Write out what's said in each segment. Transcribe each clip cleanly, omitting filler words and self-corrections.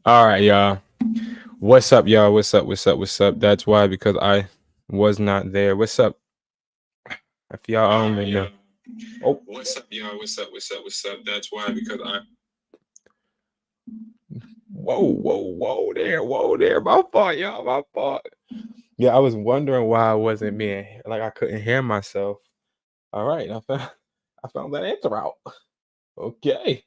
All right, y'all. What's up, y'all? What's up? What's up? What's up? That's why because I was not there. What's up? If y'all only know. Oh, what's up, y'all? What's up? What's up? What's up? That's why because I. Whoa there. My fault, y'all. My fault. Yeah, I was wondering why I wasn't being like I couldn't hear myself. All right, I found that answer out. Okay.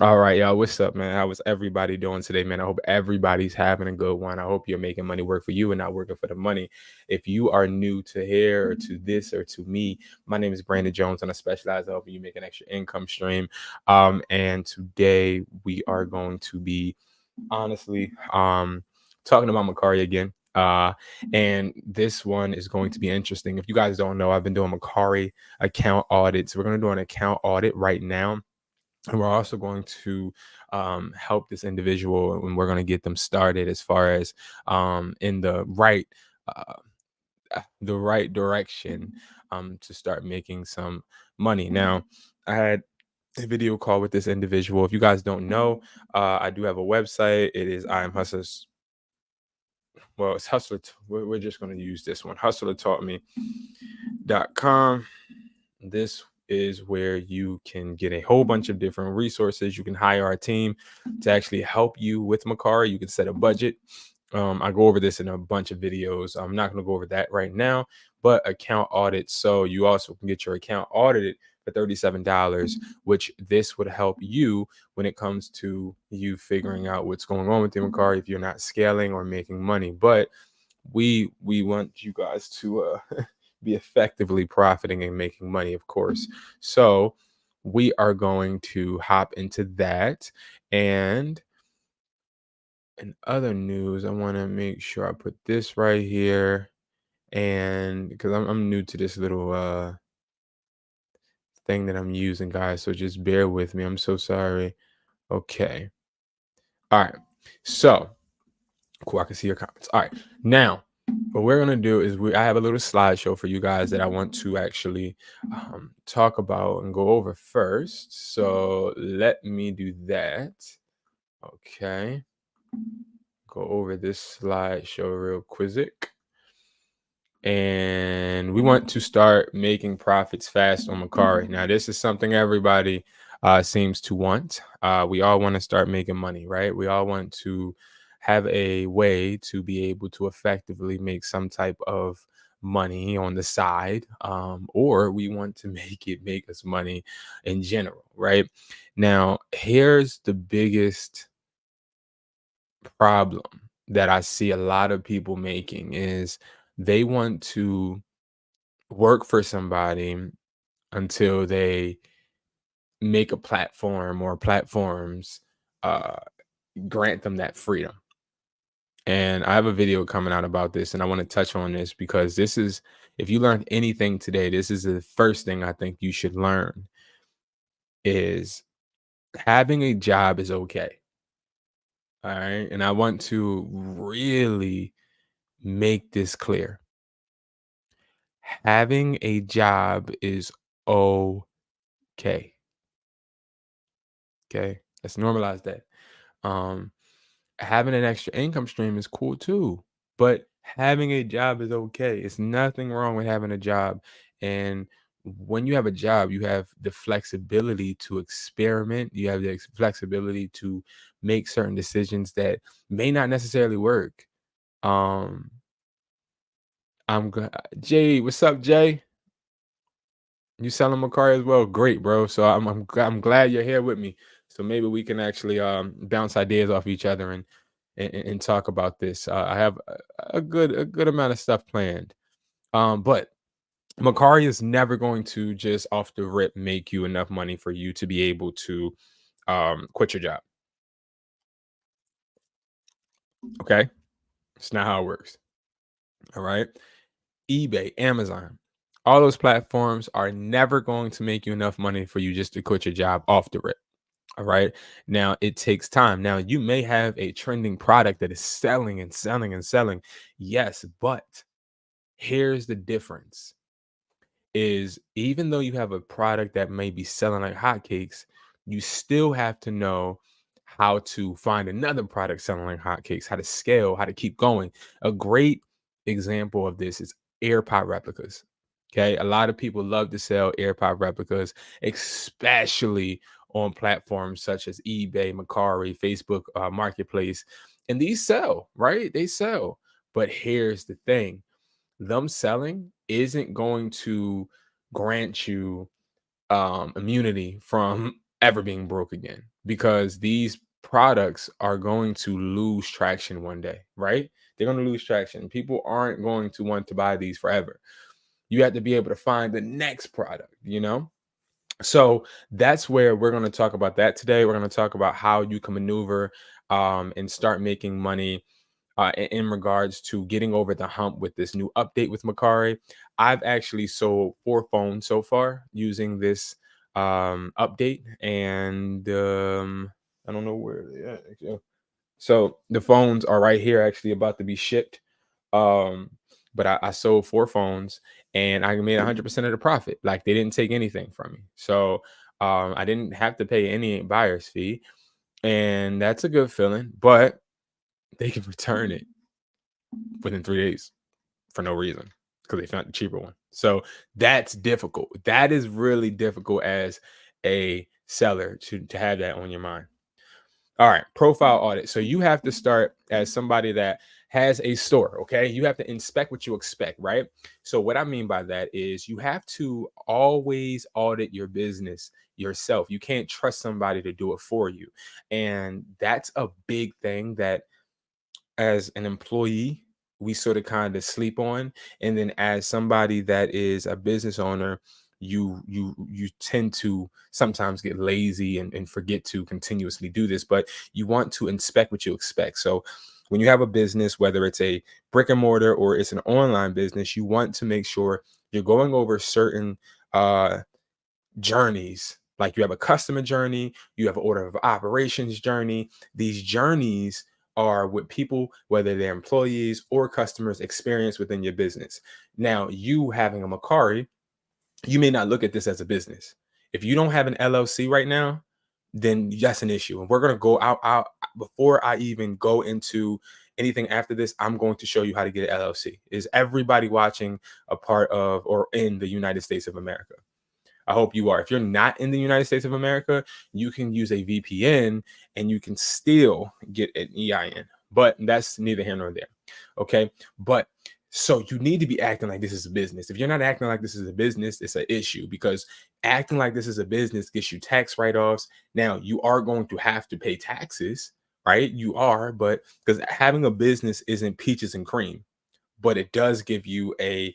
All right, y'all. What's up, man? How was everybody doing today, man? I hope everybody's having a good one. I hope you're making money work for you and not working for the money. If you are new to here or to this or to me, my name is Brandon Jones, and I specialize in helping you make an extra income stream. And today we are going to be honestly talking about Mercari again. And this one is going to be interesting. If you guys don't know, I've been doing Mercari account audits. We're going to do an account audit right now, and we're also going to help this individual, and we're going to get them started as far as in uh, the right direction to start making some money. Now, I had a video call with this individual. If you guys don't know, I do have a website. It is I am Hustlers. Well, it's Hustler. We're just going to use this one, hustlertaughtme.com. This is where you can get a whole bunch of different resources. You can hire our team to actually help you with Mercari. You can set a budget. I go over this in a bunch of videos. I'm not going to go over that right now, but account audit. So you also can get your account audited for $37, which this would help you when it comes to you figuring out what's going on with your Mercari if you're not scaling or making money. But we want you guys to be effectively profiting and making money, of course. So we are going to hop into that. And in other news, I want to make sure I put this right here. And because I'm new to this little thing that I'm using, guys. So just bear with me. I'm so sorry. Okay. All right. So cool. I can see your comments. All right. Now, what we're gonna do is I have a little slideshow for you guys that I want to actually talk about and go over first. So let me do that. Okay. Go over this slideshow real quick. And we want to start making profits fast on Mercari. Now, this is something everybody seems to want. We all want to start making money, right? We all want to have a way to be able to effectively make some type of money on the side, or we want to make us money in general, right? Now, here's the biggest problem that I see a lot of people making is they want to work for somebody until they make a platform or platforms uh, grant them that freedom. And I have a video coming out about this, and I want to touch on this because this is, if you learned anything today, this is the first thing I think you should learn is having a job is okay. All right. And I want to really make this clear. Having a job is okay. Okay. Let's normalize that. Um, Having an extra income stream is cool too, but having a job is okay. It's nothing wrong with having a job. And when you have a job, you have the flexibility to experiment. You have the flexibility to make certain decisions that may not necessarily work. Um, Jay. What's up, Jay? You selling my car as well? Great, bro. So I'm glad you're here with me. So maybe we can actually bounce ideas off each other and talk about this. I have a good amount of stuff planned. But Macari is never going to just off the rip make you enough money for you to be able to quit your job. Okay, it's not how it works. All right, eBay, Amazon, all those platforms are never going to make you enough money for you just to quit your job off the rip. All right. Now it takes time. Now you may have a trending product that is selling and selling and selling. Yes, but here's the difference is even though you have a product that may be selling like hotcakes, you still have to know how to find another product selling like hotcakes, how to scale, how to keep going. A great example of this is AirPod replicas. Okay. A lot of people love to sell AirPod replicas, especially on platforms such as eBay, Mercari, Facebook Marketplace. And these sell, right? They sell. But here's the thing, them selling isn't going to grant you immunity from ever being broke again, because these products are going to lose traction one day, right? They're going to lose traction. People aren't going to want to buy these forever. You have to be able to find the next product, you know? So that's where we're going to talk about that today. We're going to talk about how you can maneuver and start making money in regards to getting over the hump with this new update with Mercari. I've actually sold 4 phones so far using this update, and I don't know where they at. So the phones are right here, actually about to be shipped. Um, but I sold 4 phones and I made 100% of the profit. Like, they didn't take anything from me, so I didn't have to pay any buyer's fee, and that's a good feeling. But they can return it within 3 days for no reason because they found the cheaper one. So that's difficult. That is really difficult as a seller to have that on your mind. All right, profile audit. So you have to start as somebody that has a store, okay? You have to inspect what you expect, right? So what I mean by that is you have to always audit your business yourself. You can't trust somebody to do it for you. And that's a big thing that as an employee, we sort of kind of sleep on. And then as somebody that is a business owner, you tend to sometimes get lazy and forget to continuously do this, but you want to inspect what you expect. So when you have a business, whether it's a brick and mortar or it's an online business, you want to make sure you're going over certain uh journeys. Like, you have a customer journey, you have an order of operations journey. These journeys are what people, whether they're employees or customers, experience within your business. Now, you having a Mercari, you may not look at this as a business. If you don't have an LLC right now, then that's an issue. And we're going to go out before I even go into anything after this. I'm going to show you how to get an LLC. Is everybody watching a part of or in the United States of America? I hope you are. If you're not in the United States of America, you can use a VPN and you can still get an EIN, but that's neither here nor there. Okay. But so you need to be acting like this is a business. If you're not acting like this is a business, it's an issue, because acting like this is a business gets you tax write-offs. Now, you are going to have to pay taxes, right? You are, but because having a business isn't peaches and cream, but it does give you a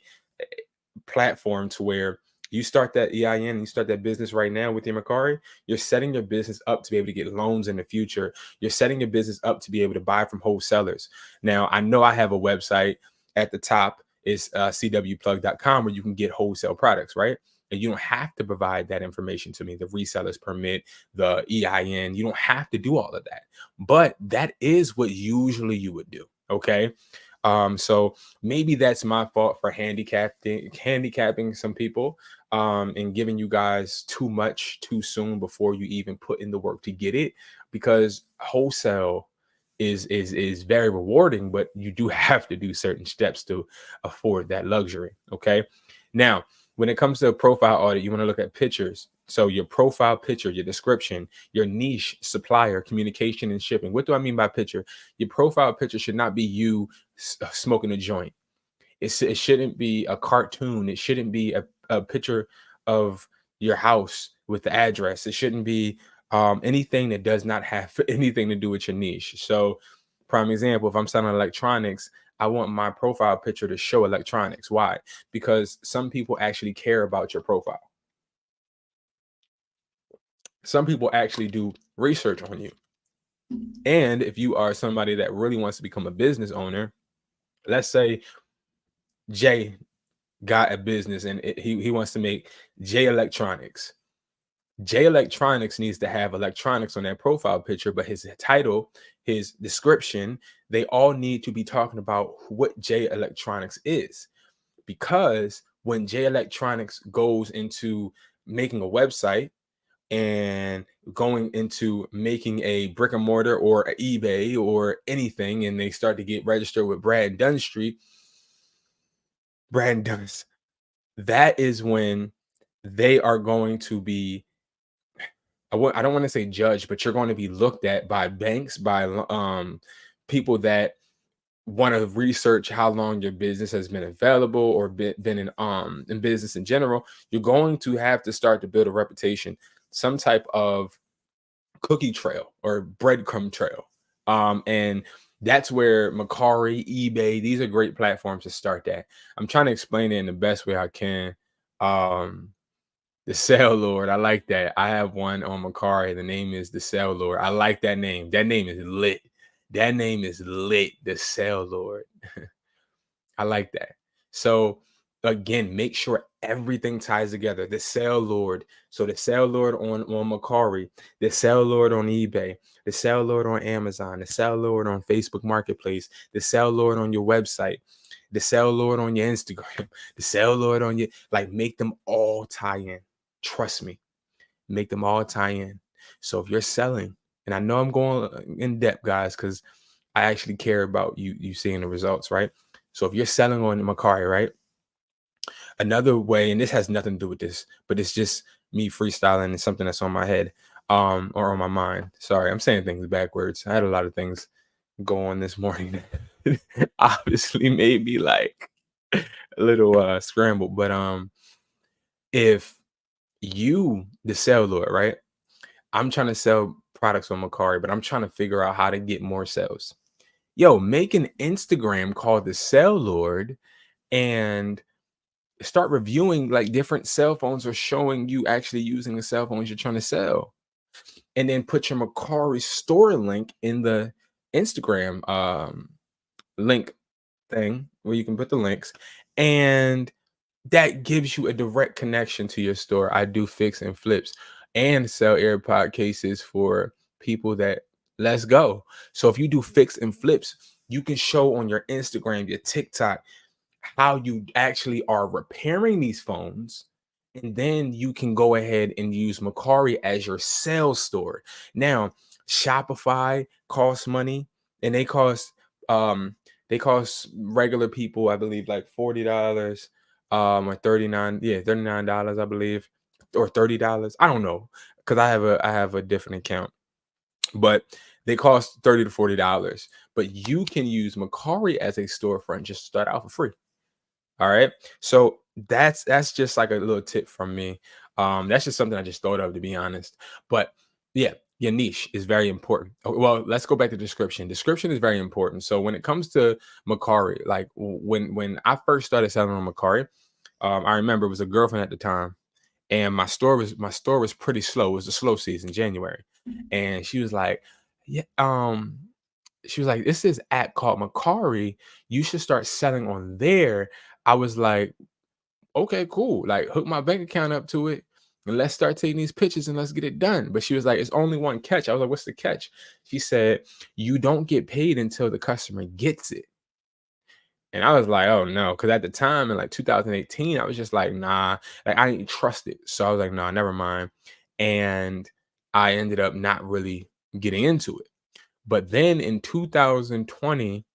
platform to where you start that EIN, you start that business right now with your Mercari, you're setting your business up to be able to get loans in the future. You're setting your business up to be able to buy from wholesalers. Now, I know I have a website at the top, is cwplug.com, where you can get wholesale products, right? And you don't have to provide that information to me, the resellers permit, the EIN. You don't have to do all of that. But that is what usually you would do, okay? So maybe that's my fault for handicapping some people and giving you guys too much too soon before you even put in the work to get it, because wholesale is very rewarding, but you do have to do certain steps to afford that luxury. Okay. Now, when it comes to a profile audit, you want to look at pictures. So your profile picture, your description, your niche, supplier, communication, and shipping. What do I mean by picture? Your profile picture should not be you smoking a joint. It shouldn't be a cartoon. It shouldn't be a picture of your house with the address. It shouldn't be anything that does not have anything to do with your niche. So, prime example, if I'm selling electronics, I want my profile picture to show electronics. Why? Because some people actually care about your profile. Some people actually do research on you. And if you are somebody that really wants to become a business owner, let's say Jay got a business and he wants to make J Electronics. J Electronics needs to have electronics on that profile picture, but his title, his description, they all need to be talking about what J Electronics is. Because when J Electronics goes into making a website and going into making a brick and mortar or a eBay or anything, and they start to get registered with Brad Dunn Street, Brad Dunn's, that is when they are going to be, I don't want to say judged, but you're going to be looked at by banks, by people that want to research how long your business has been available or been in business in general. You're going to have to start to build a reputation, some type of cookie trail or breadcrumb trail. And that's where Mercari, eBay, these are great platforms to start that. I'm trying to explain it in the best way I can. The Sale Lord, I like that. I have one on Mercari. The name is the Sale Lord. I like that name. That name is lit. That name is lit. The Sale Lord. I like that. So again, make sure everything ties together. The Sale Lord. So the Sale Lord on Mercari, the Sale Lord on eBay, the Sale Lord on Amazon, the Sale Lord on Facebook Marketplace, the Sale Lord on your website, the Sale Lord on your Instagram, the Sale Lord on your, like, make them all tie in. Trust me, make them all tie in. So if you're selling, and I know I'm going in depth, guys, because I actually care about you seeing the results, right? So if you're selling on Mercari, right? Another way, and this has nothing to do with this, but it's just me freestyling and something that's on my head, or on my mind. Sorry, I'm saying things backwards. I had a lot of things go on this morning that obviously made me like a little scrambled. But if you, the seller, right? I'm trying to sell products on Mercari, but I'm trying to figure out how to get more sales. Yo, make an Instagram called the Cell Lord and start reviewing like different cell phones or showing you actually using the cell phones you're trying to sell. And then put your Mercari store link in the Instagram link thing where you can put the links, and that gives you a direct connection to your store. I do fix and flips and sell AirPod cases for people that, let's go. So if you do fix and flips, you can show on your Instagram, your TikTok, how you actually are repairing these phones. And then you can go ahead and use Mercari as your sales store. Now, Shopify costs money, and they cost regular people, I believe, like $40 or $39, I believe, or $30. I don't know, because I have a different account, but they cost $30 to $40. But you can use Mercari as a storefront, just start out for free. All right. So that's just like a little tip from me. That's just something I just thought of, to be honest. But yeah, your niche is very important. Well, let's go back to description. Description is very important. So when it comes to Mercari, like when I first started selling on Mercari, I remember it was a girlfriend at the time, and my store was pretty slow. It was the slow season, January, and she was like, yeah, she was like, "This is app called Mercari. You should start selling on there." I was like, "Okay, cool. Like, hook my bank account up to it, and let's start taking these pictures and let's get it done." But she was like, "It's only one catch." I was like, "What's the catch?" She said, "You don't get paid until the customer gets it." And I was like, "Oh no," because at the time in like 2018, I was just like, "Nah," like I didn't trust it. So I was like, "Nah, never mind." And I ended up not really getting into it. But then in 2020,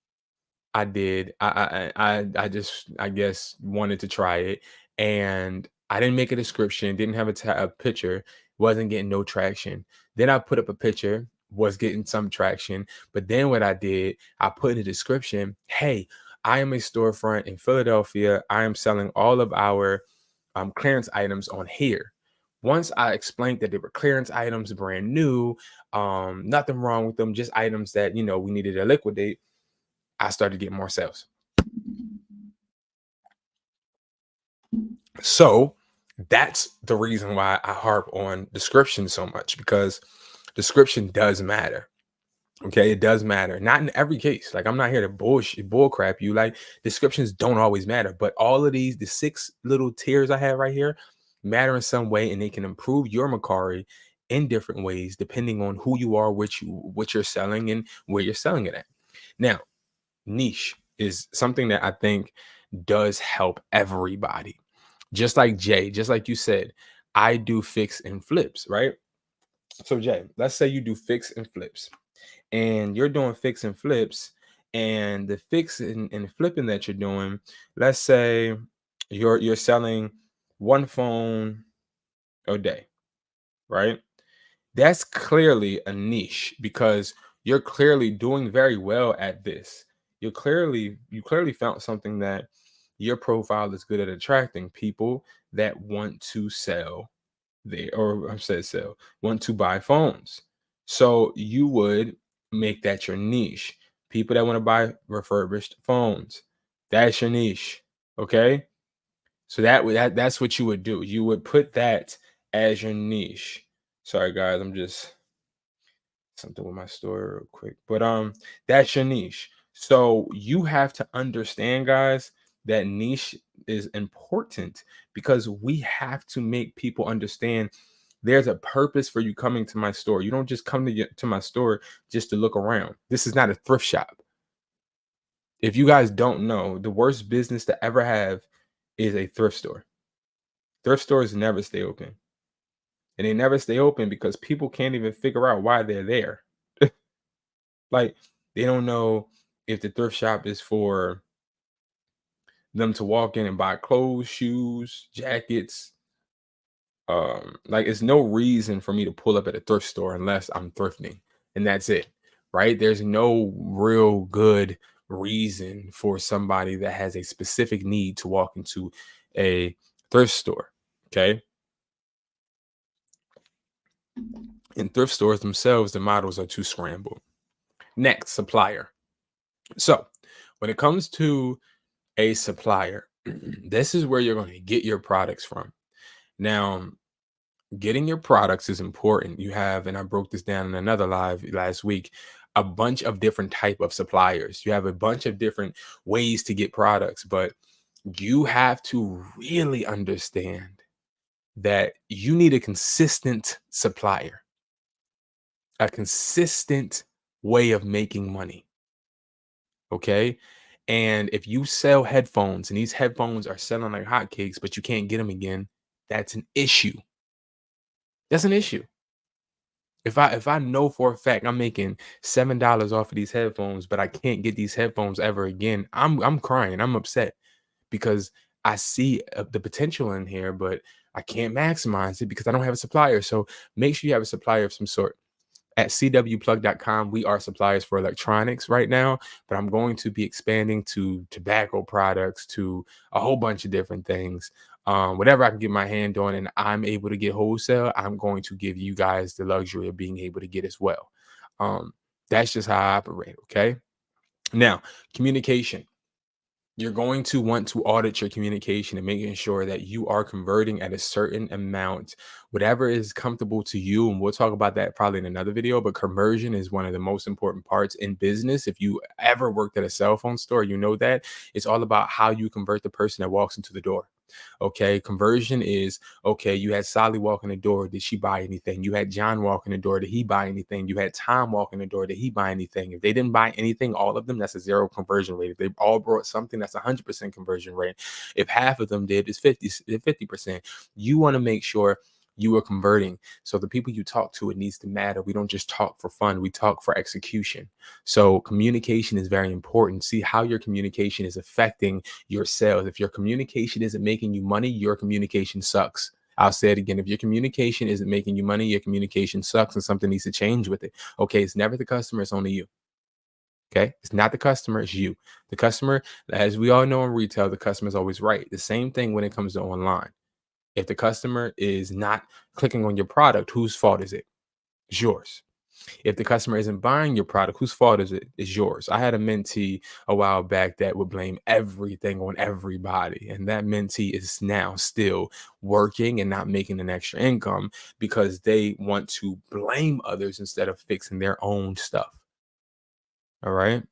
I did. I just, I guess, wanted to try it, and I didn't make a description, didn't have a picture, wasn't getting no traction. Then I put up a picture, was getting some traction, but then what I did, I put in a description, "Hey, I am a storefront in Philadelphia. I am selling all of our clearance items on here." Once I explained that they were clearance items, brand new, nothing wrong with them, just items that we needed to liquidate, I started getting more sales. So that's the reason why I harp on description so much, because description does matter. Okay, it does matter. Not in every case. Like, I'm not here to bull crap you. Like, descriptions don't always matter, but all of the 6 little tiers I have right here matter in some way, and they can improve your Mercari in different ways depending on who you are, what you're selling, and where you're selling it at. Now, niche is something that I think does help everybody. Just like Jay, just like you said, I do fix and flips, right? So Jay, let's say you do fix and flips, and you're doing fix and flips, and the fix and flipping that you're doing, let's say you're selling one phone a day, right? That's clearly a niche because you're clearly doing very well at this. You clearly found something that your profile is good at attracting people that want to sell they or I said sell, want to buy phones. So you would make that your niche. People that want to buy refurbished phones. That's your niche. Okay. So that's what you would do. You would put that as your niche. Sorry guys, I'm just something with my story real quick. But that's your niche. So you have to understand, guys, that niche is important because we have to make people understand there's a purpose for you coming to my store. You don't just come to my store just to look around. This is not a thrift shop. If you guys don't know, the worst business to ever have is a thrift store. Thrift stores never stay open. And they never stay open because people can't even figure out why they're there. Like they don't know if the thrift shop is for them to walk in and buy clothes, shoes, jackets. Like it's no reason for me to pull up at a thrift store unless I'm thrifting, and that's it. Right? There's no real good reason for somebody that has a specific need to walk into a thrift store. Okay. In thrift stores themselves, the models are too scrambled. Next, supplier. So when it comes to a supplier, this is where you're going to get your products from. Now, getting your products is important. You have, and I broke this down in another live last week, a bunch of different type of suppliers. You have a bunch of different ways to get products, but you have to really understand that you need a consistent supplier, a consistent way of making money. Okay. And if you sell headphones and these headphones are selling like hotcakes, but you can't get them again, that's an issue. That's an issue. If I know for a fact I'm making $7 off of these headphones, but I can't get these headphones ever again, I'm crying. I'm upset because I see the potential in here, but I can't maximize it because I don't have a supplier. So make sure you have a supplier of some sort. At cwplug.com, we are suppliers for electronics right now, but I'm going to be expanding to tobacco products, to a whole bunch of different things. Whatever I can get my hand on and I'm able to get wholesale, I'm going to give you guys the luxury of being able to get as well. Um, that's just how I operate. Okay. Now, communication. You're going to want to audit your communication and making sure that you are converting at a certain amount, whatever is comfortable to you. And we'll talk about that probably in another video. But conversion is one of the most important parts in business. If you ever worked at a cell phone store, you know that it's all about how you convert the person that walks into the door. Okay. Conversion is okay. You had Sally walk in the door. Did she buy anything? You had John walk in the door. Did he buy anything? You had Tom walk in the door. Did he buy anything? If they didn't buy anything, all of them, that's a zero conversion rate. If they all brought something, that's 100% conversion rate. If half of them did, it's 50%. You want to make sure you are converting. So the people you talk to, it needs to matter. We don't just talk for fun. We talk for execution. So communication is very important. See how your communication is affecting your sales. If your communication isn't making you money, your communication sucks. I'll say it again. If your communication isn't making you money, your communication sucks and something needs to change with it. Okay. It's never the customer. It's only you. Okay. It's not the customer. It's you. The customer, as we all know in retail, the customer is always right. The same thing when it comes to online. If the customer is not clicking on your product, whose fault is it? It's yours. If the customer isn't buying your product, whose fault is it? It's yours. I had a mentee a while back that would blame everything on everybody. And that mentee is now still working and not making an extra income because they want to blame others instead of fixing their own stuff. All right.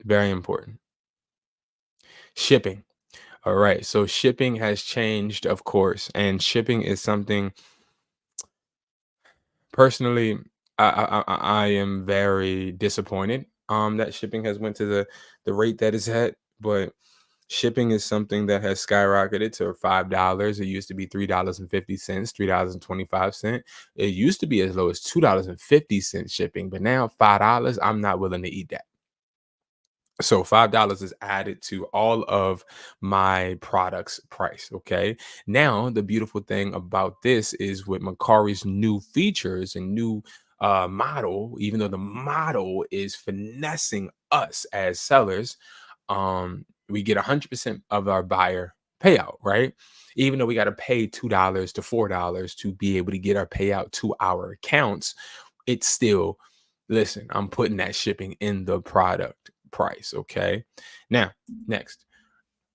Very important. Shipping. All right. So shipping has changed, of course. And shipping is something personally, I am very disappointed that shipping has went to the rate that it's at. But Shipping is something that has skyrocketed to $5. It used to be $3.50, $3.25. It used to be as low as $2.50 shipping, but now $5, I'm not willing to eat that. So $5 is added to all of my products price. Okay. Now the beautiful thing about this is with Macari's new features and new model, even though the model is finessing us as sellers, we get 100% of our buyer payout, right? Even though we got to pay $2 to $4 to be able to get our payout to our accounts, it's still, listen, I'm putting that shipping in the product price. Okay. Now, next,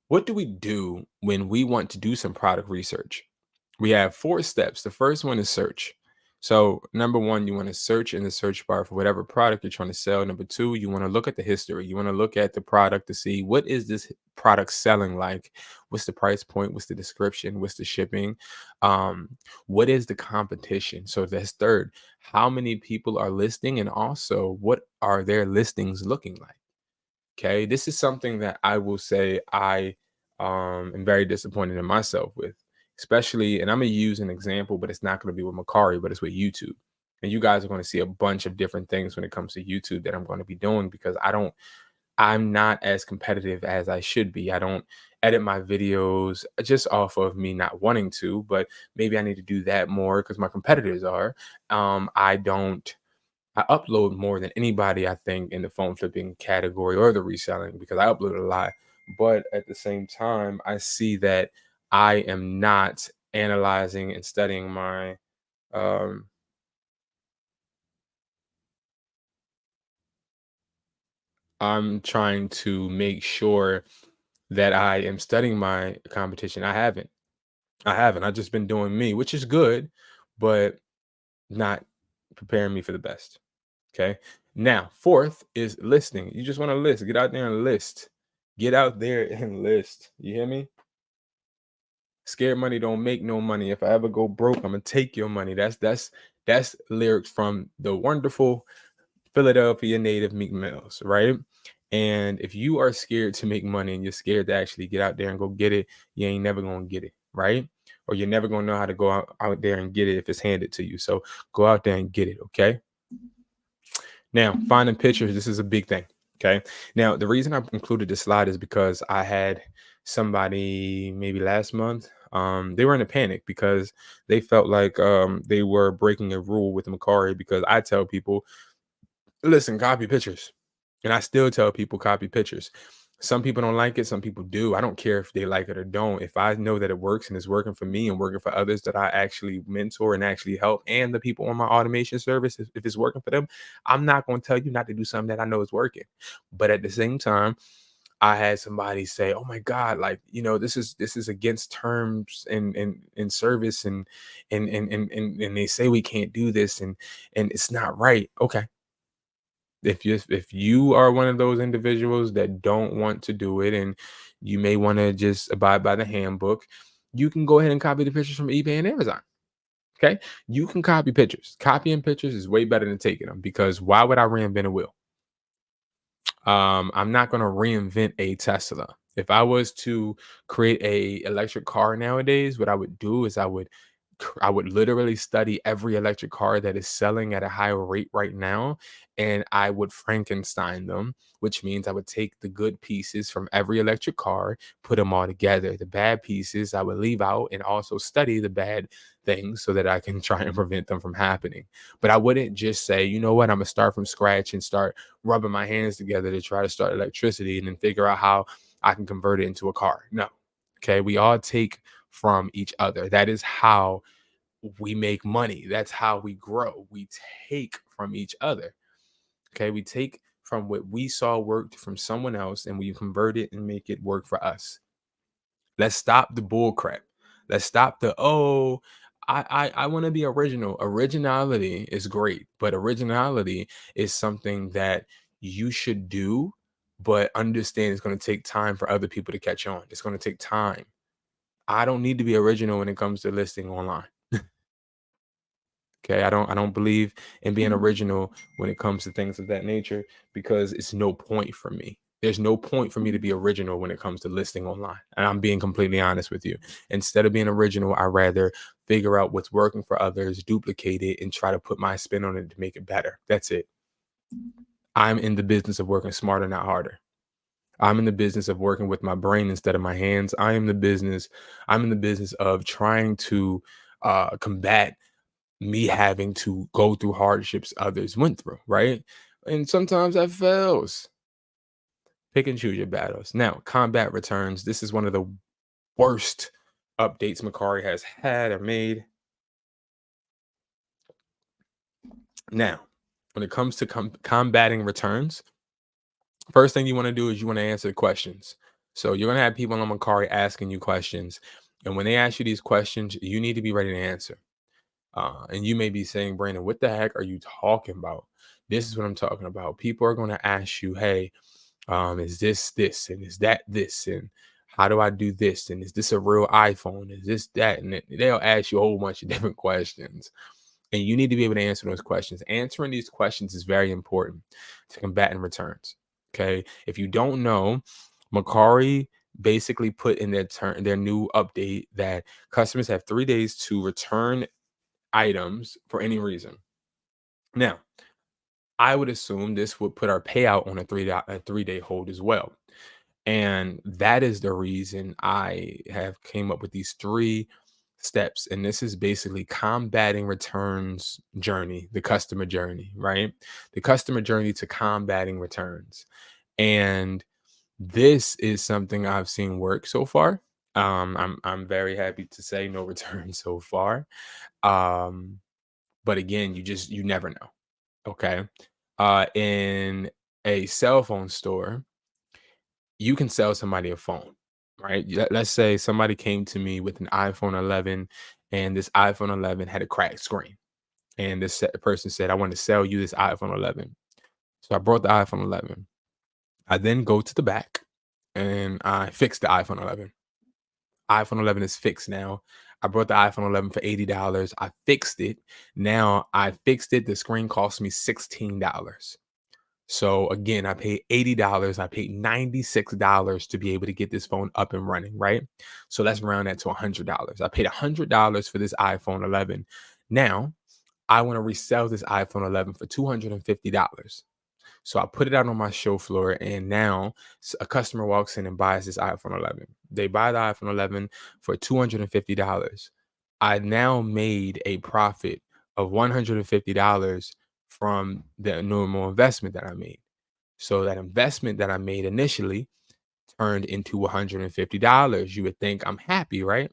what do we do when we want to do some product research? We have 4 steps. The first one is search. So, number one, you want to search in the search bar for whatever product you're trying to sell. Number two, you want to look at the history. You want to look at the product to see what is this product selling like? What's the price point? What's the description? What's the shipping? Um, what is the competition? So that's third. How many people are listing, and also what are their listings looking like? Okay, this is something that I will say I am very disappointed in myself with, especially, and I'm gonna use an example, but it's not gonna be with Macari, but it's with YouTube. And you guys are going to see a bunch of different things when it comes to YouTube that I'm going to be doing because I'm not as competitive as I should be. I don't edit my videos just off of me not wanting to, but maybe I need to do that more because my competitors are. I don't I upload more than anybody, I think, in the phone flipping category or the reselling because I upload a lot. But at the same time, I see that I am not analyzing and studying my um I'm trying to make sure that I am studying my competition. I haven't. I haven't. I've just been doing me, which is good, but not preparing me for the best. Okay. Now, fourth is listening. You just want to list. Get out there and list. Get out there and list. You hear me? Scared money don't make no money. If I ever go broke, I'm gonna take your money. That's lyrics from the wonderful Philadelphia native Meek Mills, right? And if you are scared to make money and you're scared to actually get out there and go get it, you ain't never gonna get it, right? Or you're never gonna know how to go out there and get it if it's handed to you. So go out there and get it, okay? Now, finding pictures, this is a big thing. Okay. Now, the reason I included this slide is because I had somebody maybe last month. They were in a panic because they felt like they were breaking a rule with Macari because I tell people, listen, copy pictures. And I still tell people copy pictures. Some people don't like it, some people do. I don't care if they like it or don't. If I know that it works and it's working for me and working for others that I actually mentor and actually help, and the people on my automation service, if it's working for them, I'm not going to tell you not to do something that I know is working. But at the same time, I had somebody say, "Oh my God, like this is against terms and service and they say we can't do this and it's not right." Okay, if you are one of those individuals that don't want to do it and you may want to just abide by the handbook, you can go ahead and copy the pictures from eBay and Amazon. Okay, you can copy pictures. Copying pictures is way better than taking them because why would I reinvent a wheel? I'm not going to reinvent a Tesla. If I was to create a electric car nowadays, what I would do is I would literally study every electric car that is selling at a higher rate right now, and I would Frankenstein them, which means I would take the good pieces from every electric car, put them all together. The bad pieces I would leave out and also study the bad things so that I can try and prevent them from happening. But I wouldn't just say, you know what, I'm gonna start from scratch and start rubbing my hands together to try to start electricity and then figure out how I can convert it into a car. No. Okay. We all take from each other. That is how we make money. That's how we grow. We take from each other. Okay. We take from what we saw worked from someone else and we convert it and make it work for us. Let's stop the bull crap. Let's stop the I want to be original. Originality is great, but originality is something that you should do, but understand it's going to take time for other people to catch on. It's going to take time. I don't need to be original when it comes to listing online. Okay, I don't believe in being original when it comes to things of that nature because it's no point for me. There's no point for me to be original when it comes to listing online. And I'm being completely honest with you. Instead of being original, I rather figure out what's working for others, duplicate it, and try to put my spin on it to make it better. That's it. I'm in the business of working smarter, not harder. I'm in the business of working with my brain instead of my hands. I'm in the business of trying to combat me having to go through hardships others went through, right? And sometimes that fails. Pick and choose your battles. Now, combat returns. This is one of the worst updates Mercari has had or made. Now, when it comes to combating returns, first thing you want to do is you want to answer questions. So you're going to have people on Mercari asking you questions. And when they ask you these questions, you need to be ready to answer. And you may be saying, Brandon, what the heck are you talking about? This is what I'm talking about. People are going to ask you, hey, is this and is that this and how do I do this and is this a real iPhone, is this that, and they'll ask you a whole bunch of different questions, and you need to be able to answer those questions. Answering these questions is very important to combating returns. Okay, if you don't know, Mercari basically put in their new update that customers have 3 days to return items for any reason. Now, I would assume this would put our payout on a 3-day hold as well. And that is the reason I have came up with these 3 steps. And this is basically combating returns journey, the customer journey, right? The customer journey to combating returns. And this is something I've seen work so far. I'm very happy to say no returns so far. Um, but again, you never know. Okay. In a cell phone store, you can sell somebody a phone, right? Let's say somebody came to me with an iPhone 11 and this iPhone 11 had a cracked screen. And this person said, I want to sell you this iPhone 11. So I brought the iPhone 11. I then go to the back and I fix the iPhone 11. iPhone 11 is fixed now. I brought the iPhone 11 for $80. I fixed it. Now I fixed it. The screen cost me $16. So again, I paid $80. I paid $96 to be able to get this phone up and running, right? So let's round that to $100. I paid $100 for this iPhone 11. Now I want to resell this iPhone 11 for $250. So I put it out on my show floor, and now a customer walks in and buys this iPhone 11. They buy the iPhone 11 for $250. I now made a profit of $150 from the normal investment that I made. So that investment that I made initially turned into $150. You would think I'm happy, right?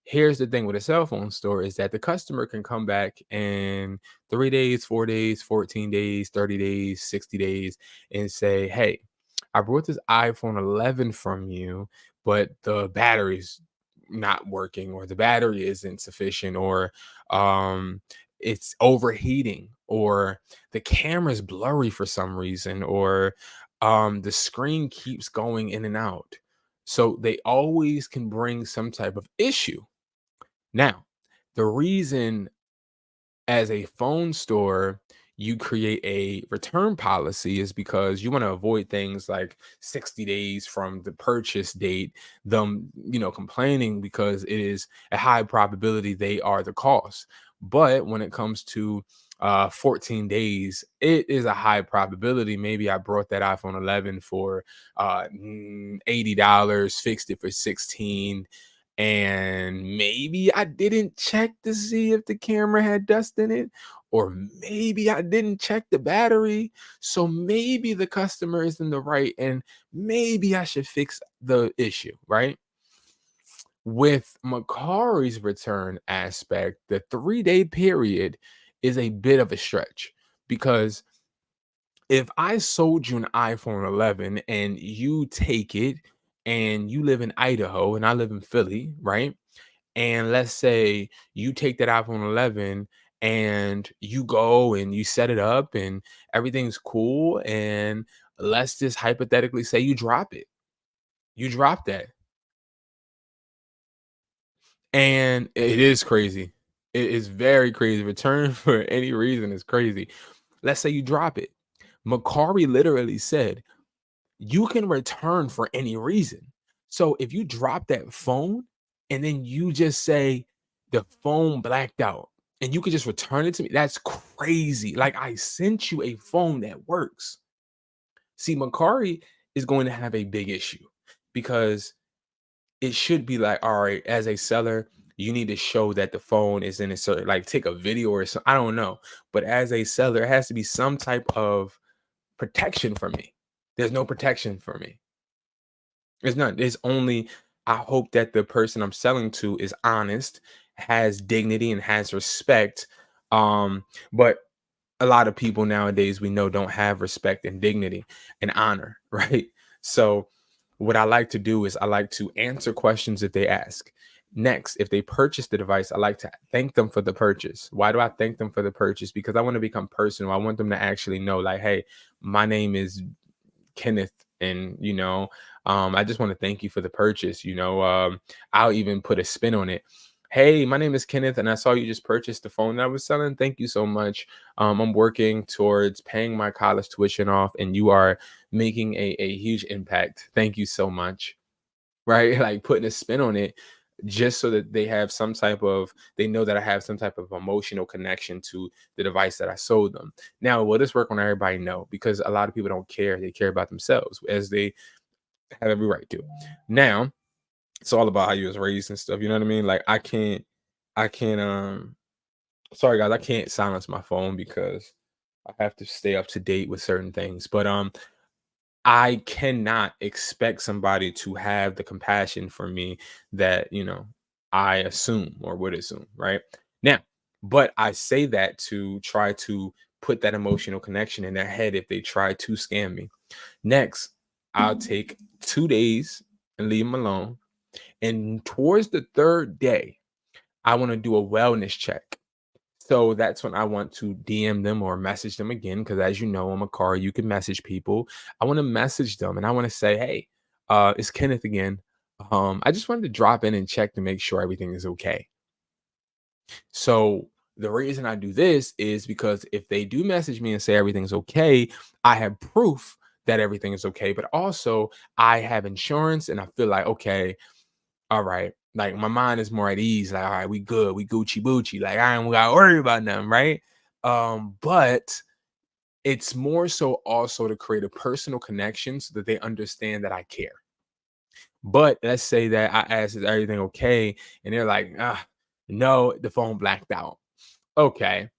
Here's the thing with a cell phone store is that the customer can come back in 3 days, 4 days, 14 days, 30 days, 60 days and say, hey, I brought this iPhone 11 from you, but the battery's not working or the battery isn't sufficient or it's overheating or the camera's blurry for some reason or the screen keeps going in and out. So they always can bring some type of issue. Now, the reason as a phone store you create a return policy is because you want to avoid things like 60 days from the purchase date, them, complaining because it is a high probability they are the cause. But when it comes to 14 days, it is a high probability. Maybe I brought that iPhone 11 for $80, fixed it for 16, and maybe I didn't check to see if the camera had dust in it, or maybe I didn't check the battery. So maybe the customer is in the right, and maybe I should fix the issue, right? With Macari's return aspect, the 3-day period is a bit of a stretch because if I sold you an iPhone 11 and you take it and you live in Idaho and I live in Philly, right? And let's say you take that iPhone 11 and you go and you set it up and everything's cool. And let's just hypothetically say you drop it. You drop that. And it is crazy. It is very crazy. Return for any reason is crazy. Let's say you drop it. Macari literally said, you can return for any reason. So if you drop that phone and then you just say the phone blacked out and you could just return it to me, that's crazy. Like, I sent you a phone that works. See, Mercari is going to have a big issue because it should be like, all right, as a seller, you need to show that the phone is in a certain, like, take a video or something. I don't know. But as a seller, it has to be some type of protection for me. There's no protection for me. There's none. There's only, I hope that the person I'm selling to is honest, has dignity, and has respect. But a lot of people nowadays, we know, don't have respect and dignity and honor, right? So what I like to do is I like to answer questions that they ask. Next, if they purchase the device, I like to thank them for the purchase. Why do I thank them for the purchase? Because I want to become personal. I want them to actually know, like, hey, my name is Kenneth, and I just want to thank you for the purchase. I'll even put a spin on it. Hey, my name is Kenneth, and I saw you just purchased the phone that I was selling. Thank you so much. I'm working towards paying my college tuition off, and you are making a huge impact. Thank you so much. Right? Like, putting a spin on it, just so that they know that I have some type of emotional connection to the device that I sold them. Now, will this work on everybody? No, because a lot of people don't care. They care about themselves, as they have every right to. Now, it's all about how you was raised and stuff. You know what I mean? Like, I can't sorry guys, I can't silence my phone because I have to stay up to date with certain things. But I cannot expect somebody to have the compassion for me that, I assume or would assume, right? Now, but I say that to try to put that emotional connection in their head if they try to scam me. Next, I'll take 2 days and leave them alone. And towards the third day, I want to do a wellness check. So that's when I want to DM them or message them again. Because as you know, on Mercari, you can message people. I want to message them and I want to say, hey, it's Kenneth again. I just wanted to drop in and check to make sure everything is okay. So the reason I do this is because if they do message me and say everything's okay, I have proof that everything is okay. But also, I have insurance and I feel like, okay, all right. Like, my mind is more at ease. Like, all right, we good. We Gucci Boochie. Like, I ain't gotta worry about nothing, right? But it's more so also to create a personal connection so that they understand that I care. But let's say that I ask, is everything okay? And they're like, no, the phone blacked out. Okay.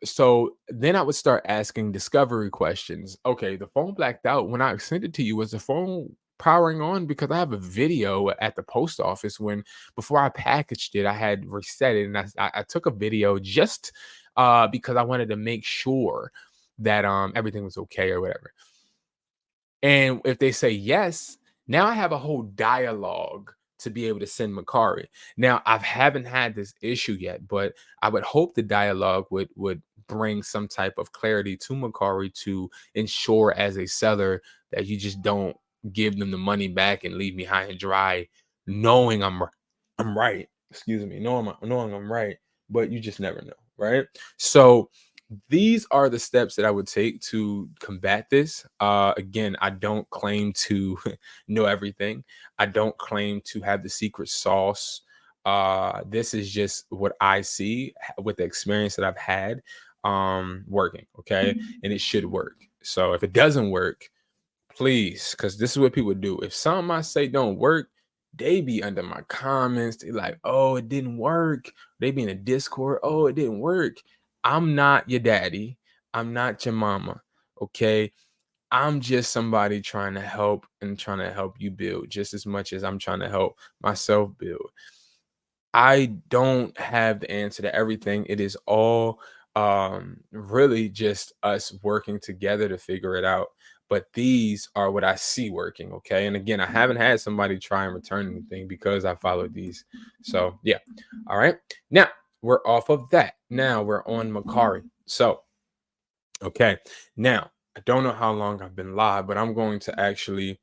So then I would start asking discovery questions. Okay, the phone blacked out. When I sent it to you, was the phone powering on? Because I have a video at the post office when, before I packaged it, I had reset it, and I took a video just because I wanted to make sure that everything was okay or whatever. And if they say yes, now I have a whole dialogue to be able to send Mercari. Now, I haven't had this issue yet, but I would hope the dialogue would bring some type of clarity to Mercari to ensure, as a seller, that you just don't give them the money back and leave me high and dry, knowing I'm right. Excuse me, knowing I'm right, but you just never know, right? So these are the steps that I would take to combat this. Again, I don't claim to know everything. I don't claim to have the secret sauce. This is just what I see with the experience that I've had working. Okay. And it should work. So if it doesn't work, please, because this is what people do. If something I say don't work, they be under my comments. They like, oh, it didn't work. They be in a Discord. Oh, it didn't work. I'm not your daddy. I'm not your mama. Okay. I'm just somebody trying to help and trying to help you build just as much as I'm trying to help myself build. I don't have the answer to everything. It is all really just us working together to figure it out. But these are what I see working. Okay. And again, I haven't had somebody try and return anything because I followed these. So yeah. All right. Now we're off of that. Now we're on Mercari. So okay. Now I don't know how long I've been live, but I'm going to actually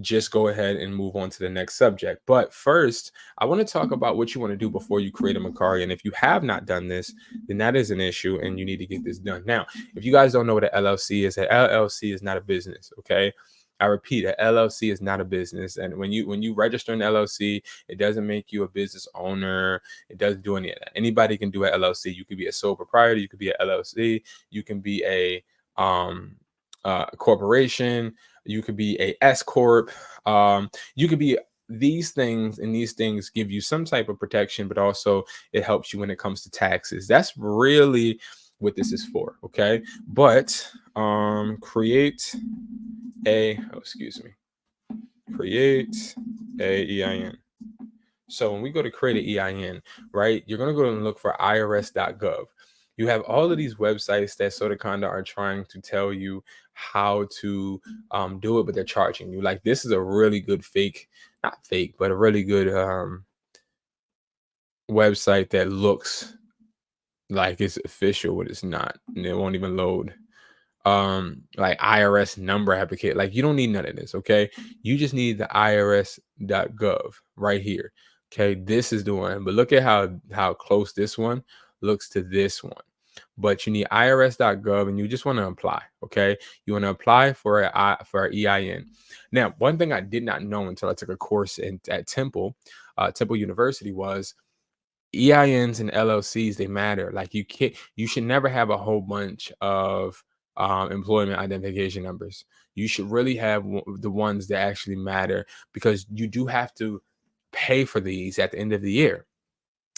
just go ahead and move on to the next subject. But first, I want to talk about what you want to do before you create a Mercari. And if you have not done this, then that is an issue and you need to get this done. Now, if you guys don't know what an LLC is not a business, okay? I repeat, a LLC is not a business. And when you register an LLC, it doesn't make you a business owner. It doesn't do any of that. Anybody can do an LLC. You could be a sole proprietor. You could be an LLC. You can be um, corporation. You could be a S corp. You could be these things, and these things give you some type of protection, but also it helps you when it comes to taxes. That's really what this is for. Okay, but create a create a EIN. So when we go to create an EIN, right, you're going to go and look for irs.gov. You have all of these websites that sort of kind of are trying to tell you how to do it, but they're charging you. Like, this is a really good not fake, but a really good website that looks like it's official, but it's not, and it won't even load. Like IRS number application. Like, you don't need none of this. Okay, you just need the irs.gov right here. Okay, this is the one. But look at how close this one looks to this one. But you need irs.gov, and you just want to apply. Okay, you want to apply for an EIN. Now, one thing I did not know until I took a course at Temple University was EINs and LLCs, they matter. Like, you should never have a whole bunch of employment identification numbers. You should really have the ones that actually matter, because you do have to pay for these at the end of the year,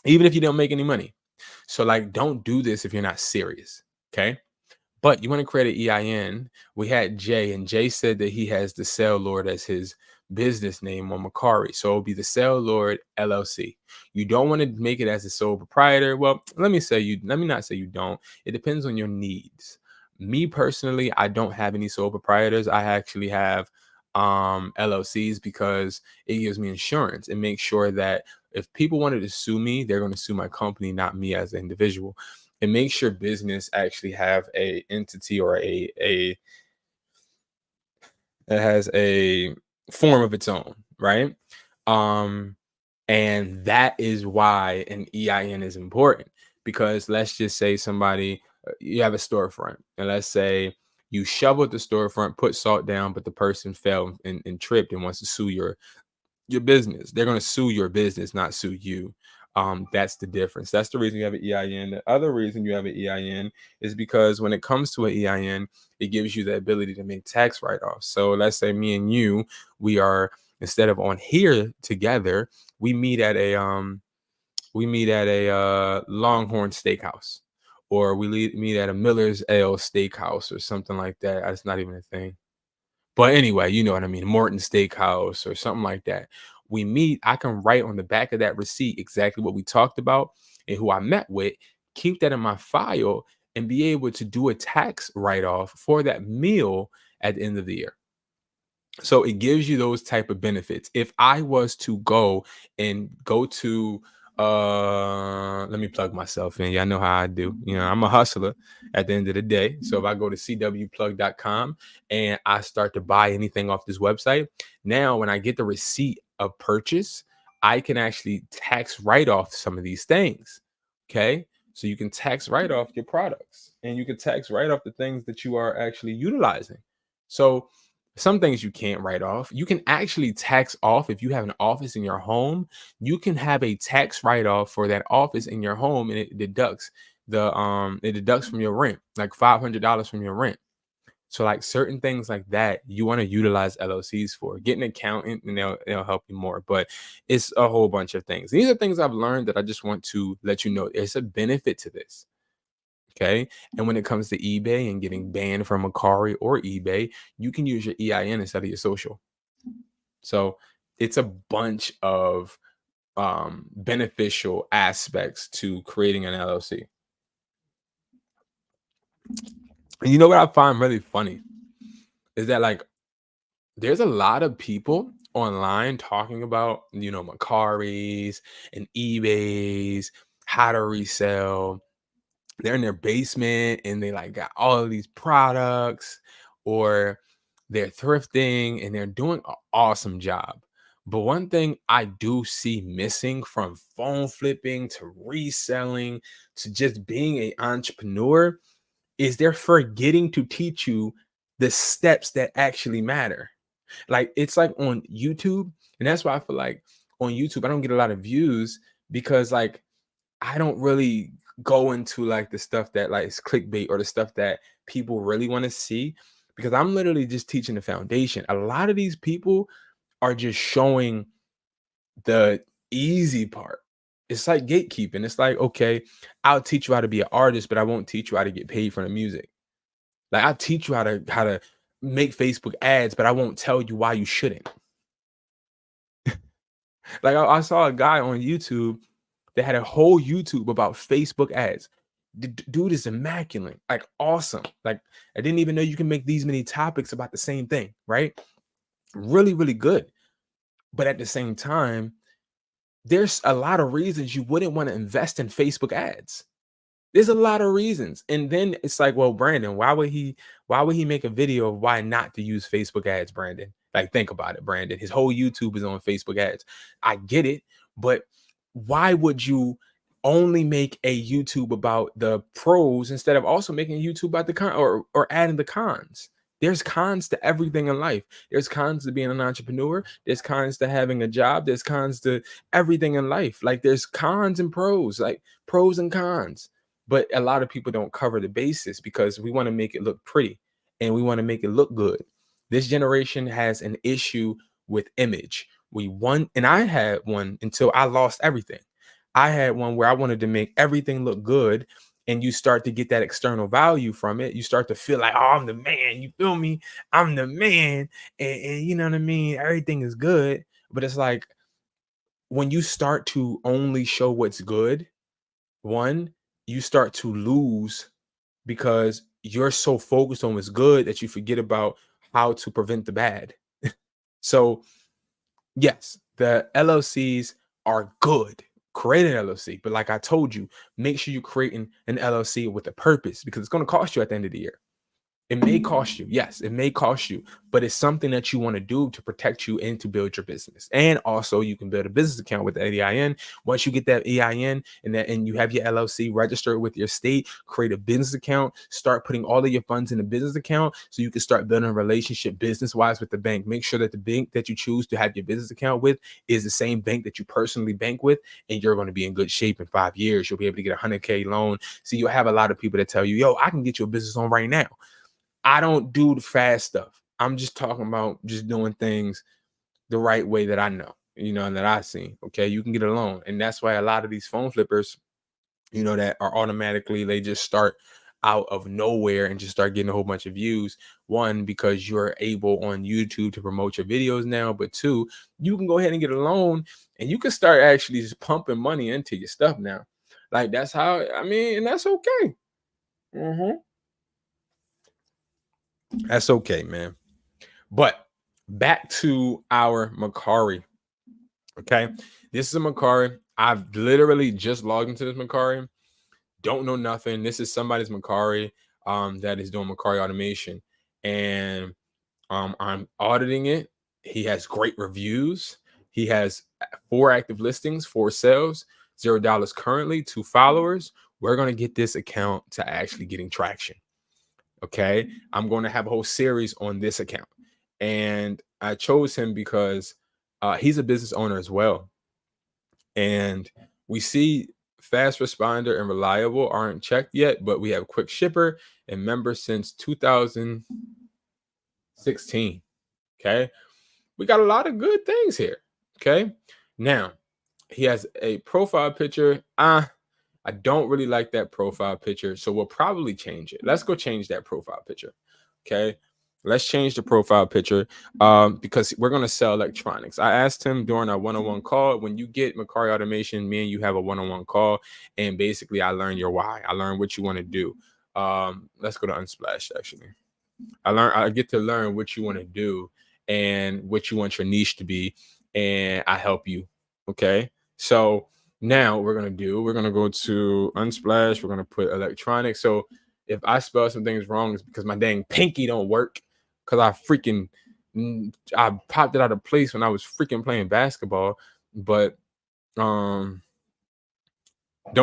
even if you don't make any money. So, like, don't do this if you're not serious. Okay. But you want to create an EIN. We had Jay, and Jay said that he has the Sale Lord as his business name on Mercari. So it'll be the Sale Lord LLC. You don't want to make it as a sole proprietor. Well, let me not say you don't. It depends on your needs. Me personally, I don't have any sole proprietors. I actually have LLCs because it gives me insurance. It makes sure that if people wanted to sue me, they're going to sue my company, not me as an individual. It makes your business actually have a entity, or it has a form of its own, right? Um, and that is why an EIN is important, because let's just say you have a storefront, and let's say you shoveled the storefront, put salt down, but the person fell and tripped and wants to sue your business. They're going to sue your business, not sue you. That's the difference. That's the reason you have an EIN. The other reason you have an EIN is because when it comes to an EIN, it gives you the ability to make tax write-offs. So let's say me and you, we are, instead of on here together, we meet at a Longhorn Steakhouse, or meet at a Miller's Ale Steakhouse, or something like that. That's not even a thing. But anyway, you know what I mean, Morton Steakhouse or something like that. We meet, I can write on the back of that receipt exactly what we talked about and who I met with, keep that in my file, and be able to do a tax write-off for that meal at the end of the year. So it gives you those type of benefits. If I was to go to let me plug myself in. Y'all know how I do. You know, I'm a hustler at the end of the day. So if I go to cwplug.com and I start to buy anything off this website, now when I get the receipt of purchase, I can actually tax write off some of these things. Okay. So you can tax write off your products, and you can tax write off the things that you are actually utilizing. So some things you can't write off. You can actually tax off if you have an office in your home. You can have a tax write-off for that office in your home, and it deducts from your rent, like $500 from your rent. So, like, certain things like that, you want to utilize LLCs for. Get an accountant, and they'll help you more. But it's a whole bunch of things. These are things I've learned that I just want to let you know. There's a benefit to this. Okay. And when it comes to eBay and getting banned from Mercari or eBay, you can use your EIN instead of your social. So it's a bunch of beneficial aspects to creating an LLC. And you know what I find really funny is that, like, there's a lot of people online talking about, Mercari's and eBay's, how to resell. They're in their basement and they like got all of these products, or they're thrifting and they're doing an awesome job. But one thing I do see missing from phone flipping to reselling to just being an entrepreneur is they're forgetting to teach you the steps that actually matter. Like it's like on YouTube, and that's why I feel like on YouTube I don't get a lot of views because like I don't really go into like the stuff that like is clickbait or the stuff that people really want to see because I'm literally just teaching the foundation. A lot of these people are just showing the easy part. It's like gatekeeping. It's like, okay, I'll teach you how to be an artist, but I won't teach you how to get paid for the music. Like I'll teach you how to make Facebook ads, but I won't tell you why you shouldn't. Like I saw a guy on YouTube that had a whole YouTube about Facebook ads. Dude is immaculate, like awesome. Like I didn't even know you can make these many topics about the same thing, right? Really, really good. But at the same time, there's a lot of reasons you wouldn't want to invest in Facebook ads. There's a lot of reasons. And then it's like, well, Brandon, why would he make a video of why not to use Facebook ads, Brandon? Like think about it, Brandon. His whole YouTube is on Facebook ads. I get it, but why would you only make a YouTube about the pros instead of also making a YouTube about the con or adding the cons? There's cons to everything in life. There's cons to being an entrepreneur. There's cons to having a job. There's cons to everything in life. Like there's cons and pros, like pros and cons. But a lot of people don't cover the basis because we want to make it look pretty and we want to make it look good. This generation has an issue with image. We want, and I had one until I lost everything. I had one where I wanted to make everything look good, and you start to get that external value from it. You start to feel like, oh, I'm the man. You feel me? I'm the man. And you know what I mean? Everything is good. But it's like when you start to only show what's good, one, you start to lose because you're so focused on what's good that you forget about how to prevent the bad. So, yes, the LLCs are good. Create an LLC, but like I told you, make sure you're creating an LLC with a purpose because it's going to cost you at the end of the year. It may cost you. Yes, it may cost you, but it's something that you want to do to protect you and to build your business. And also you can build a business account with the EIN. Once you get that EIN and you have your LLC registered with your state, create a business account, start putting all of your funds in the business account so you can start building a relationship business-wise with the bank. Make sure that the bank that you choose to have your business account with is the same bank that you personally bank with, and you're going to be in good shape in 5 years. You'll be able to get a 100K loan. So you'll have a lot of people that tell you, yo, I can get you a business loan right now. I don't do the fast stuff. I'm just talking about just doing things the right way that I know, and that I've seen. Okay. You can get a loan. And that's why a lot of these phone flippers, that are automatically, they just start out of nowhere and just start getting a whole bunch of views. One, because you're able on YouTube to promote your videos now. But two, you can go ahead and get a loan and you can start actually just pumping money into your stuff now. Like that's how, and that's okay. That's okay, man. But back to our Mercari. Okay. This is a Mercari. I've literally just logged into this Mercari. Don't know nothing. This is somebody's Mercari that is doing Mercari automation. And I'm auditing it. He has great reviews. He has 4 active listings, 4 sales, $0 currently, 2 followers. We're going to get this account to actually getting traction. Okay. I'm going to have a whole series on this account. And I chose him because he's a business owner as well. And we see fast responder and reliable aren't checked yet, but we have quick shipper and member since 2016. Okay. We got a lot of good things here. Okay. Now, he has a profile picture. I don't really like that profile picture, so we'll probably change it. Let's go change that profile picture. Okay. Let's change the profile picture because we're going to sell electronics. I asked him during our one-on-one call, when you get Mercari automation, me and you have a one-on-one call. And basically I learn your why. I learn what you want to do. Let's go to Unsplash actually. I get to learn what you want to do and what you want your niche to be. And I help you. Okay. So now we're going to go to Unsplash. We're going to put electronics. So if I spell some things wrong, it's because my dang pinky don't work. Because I popped it out of place when I was freaking playing basketball. But don't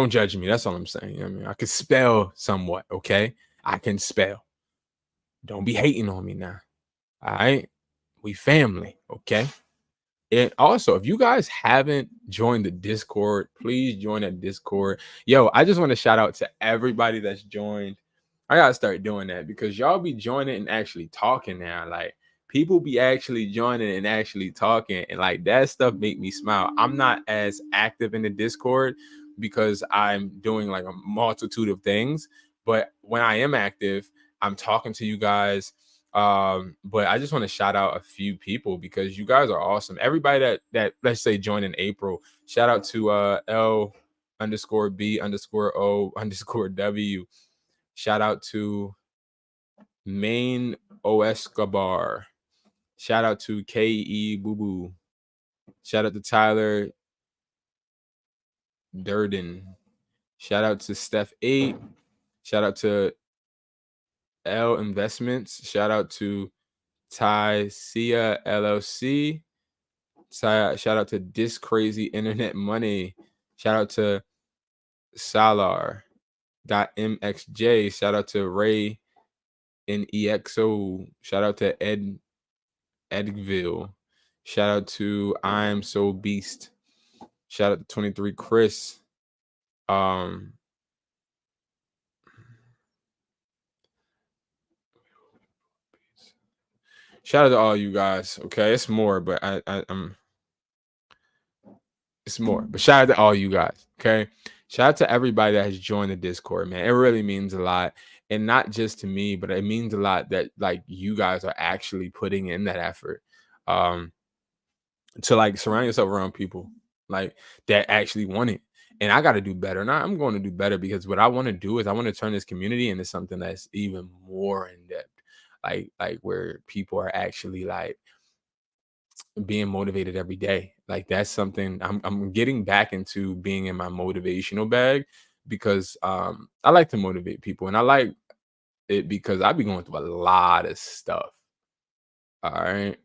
judge me. That's all I'm saying. I can spell somewhat. Okay. I can spell. Don't be hating on me now. All right. We family, okay? And also, if you guys haven't joined the Discord, please join that Discord. Yo, I just want to shout out to everybody that's joined. I gotta start doing that because y'all be joining and actually talking now. Like people be actually joining and actually talking, and like that stuff make me smile. I'm not as active in the Discord because I'm doing like a multitude of things, but when I am active, I'm talking to you guys. But I just want to shout out a few people because you guys are awesome. Everybody that let's say joined in April, shout out to L underscore B underscore O underscore W. Shout out to Main O Escobar. Shout out to KE Boo Boo. Shout out to Tyler Durden. Shout out to Steph 8. Shout out to L Investments. Shout out to Ty Sia LLC. Shout out to This Crazy Internet Money. Shout out to Salar.mxj. Shout out to Ray in EXO. Shout out to Edgeville. Shout out to I'm So Beast. Shout out to 23 Chris. Shout out to all you guys. Okay, it's more, but I'm it's more. But shout out to all you guys. Okay. Shout out to everybody that has joined the Discord, man. It really means a lot. And not just to me, but it means a lot that like you guys are actually putting in that effort. To like surround yourself around people like that actually want it. And I got to do better. And I'm going to do better because what I want to do is I want to turn this community into something that's even more in depth, like where people are actually like being motivated every day. Like that's something I'm getting back into being in my motivational bag because I like to motivate people and I like it because I be going through a lot of stuff. All right.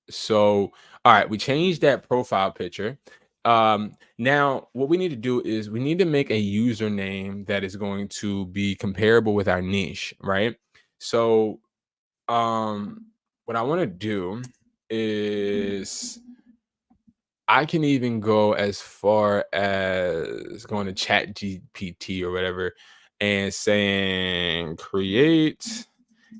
So, all right, we changed that profile picture. Now what we need to do is we need to make a username that is going to be comparable with our niche, right? So, what I want to do is I can even go as far as going to Chat GPT or whatever and saying create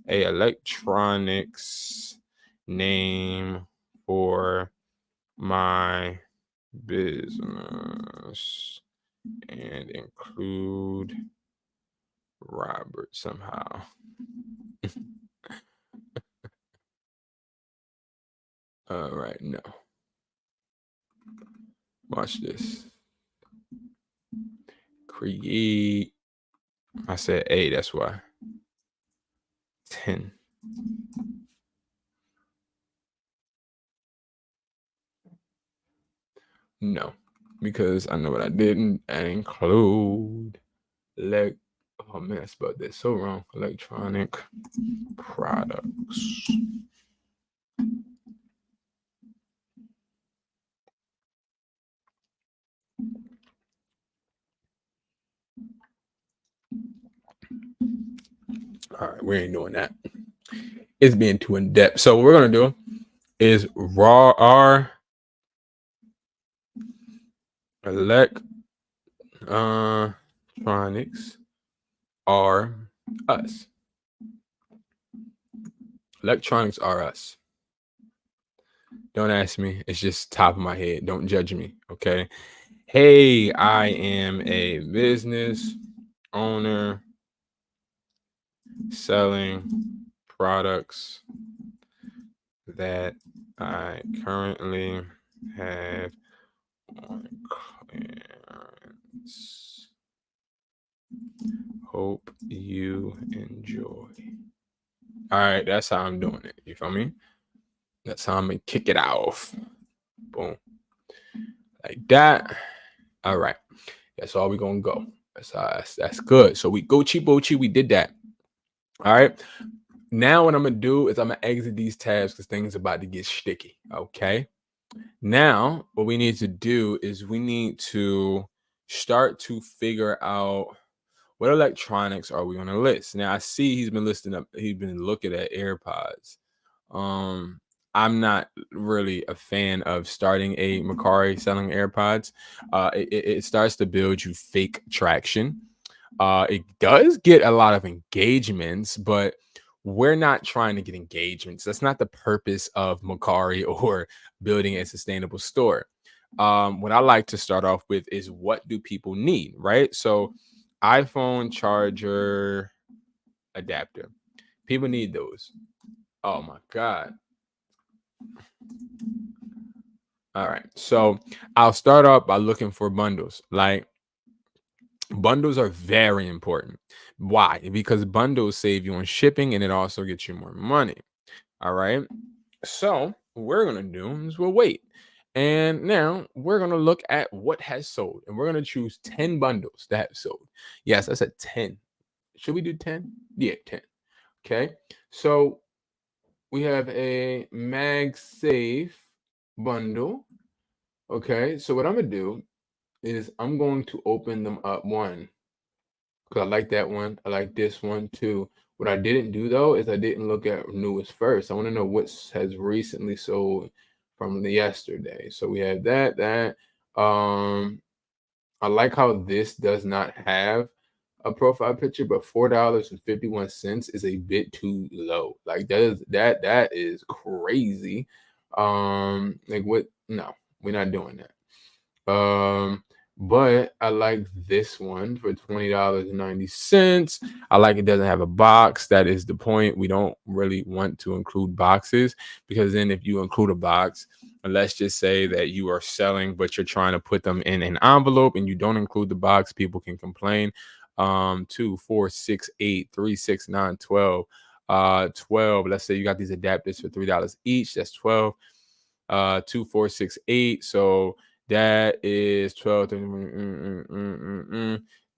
a electronics name for my business and include Robert somehow. All right, no. Watch this. Create. I said A, that's why. 10. No, because I know what I didn't include. Oh man, I spelled that so wrong. Electronic products. All right, we ain't doing that. It's being too in depth. So what we're gonna do is raw R electronics are us. Electronics are us. Don't ask me. It's just top of my head. Don't judge me. Okay. Hey, I am a business owner selling products that I currently have on clearance. Hope you enjoy. All right, that's how I'm doing it. You feel me? That's how I'm gonna kick it off. Boom. Like that. All right. That's all we're gonna go. That's good. So we go Bochi, we did that. All right. Now what I'm gonna do is I'm gonna exit these tabs because things are about to get sticky. Okay. Now what we need to do is we need to start to figure out what electronics are we gonna list. Now I see he's been looking at AirPods. I'm not really a fan of starting a Mercari selling AirPods. It starts to build you fake traction. It does get a lot of engagements, but we're not trying to get engagements. That's not the purpose of Mercari or building a sustainable store. What I like to start off with is, what do people need, right? So, iPhone charger adapter. People need those. Oh my God. All right. So I'll start off by looking for bundles. Like, bundles are very important. Why? Because bundles save you on shipping and it also gets you more money. All right. So what we're gonna do is we'll wait. And now we're gonna look at what has sold. And we're gonna choose 10 bundles that have sold. Yes, I said 10. Should we do 10? Yeah, 10. Okay. So we have a MagSafe bundle. Okay, so what I'm gonna do is I'm going to open them up one, because I like that one. I like this one too. What I didn't do though is I didn't look at newest first. I want to know what has recently sold from the yesterday. So we have that. I like how this does not have a profile picture, but $4.51 is a bit too low. Like, that is crazy. Like, what? No, we're not doing that. But I like this one for $20.90. I like it doesn't have a box. That is the point. We don't really want to include boxes, because then if you include a box, and let's just say that you are selling, but you're trying to put them in an envelope and you don't include the box, people can complain. 2, 4, 6, 8, 3, 6, 9, 12. 12. Let's say you got these adapters for $3 each. That's 12. 2, 4, 6, 8. So that is 12.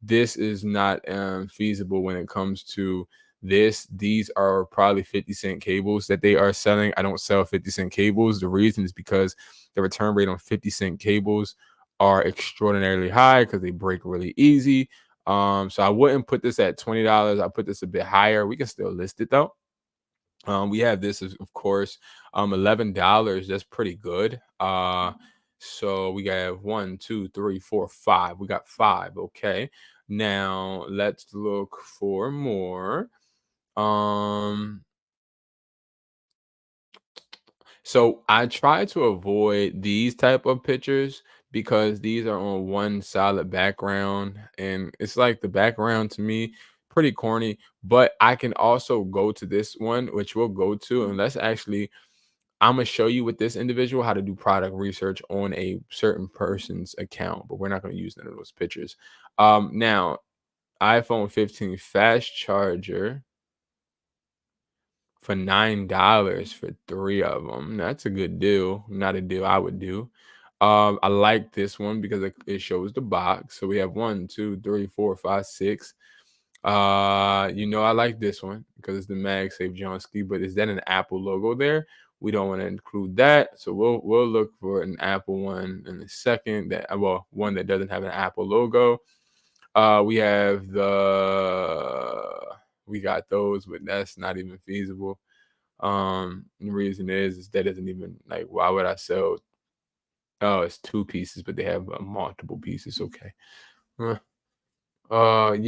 This is not feasible when it comes to this. These are probably 50-cent cables that they are selling. I don't sell 50-cent cables. The reason is because the return rate on 50-cent cables are extraordinarily high because they break really easy. So I wouldn't put this at $20. I'll put this a bit higher. We can still list it though. We have this, of course, $11. That's pretty good. So we got 1, 2, 3, 4, 5. We got 5. Okay. Now let's look for more. So I try to avoid these type of pictures because these are on one solid background, and it's like the background to me pretty corny. But I can also go to this one, which we'll go to, and let's actually, I'm gonna show you with this individual how to do product research on a certain person's account, but we're not gonna use none of those pictures. Now, iPhone 15 fast charger for $9 for 3 of them. That's a good deal. Not a deal I would do. I like this one because it shows the box. So we have 1, 2, 3, 4, 5, 6. I like this one because it's the MagSafe Johnski, but is that an Apple logo there? We don't want to include that. So we'll look for an Apple one in a second, one that doesn't have an Apple logo. We got those, but that's not even feasible. The reason is that isn't even, like, why would I sell? Oh, it's 2 pieces, but they have multiple pieces. Okay. Yeah,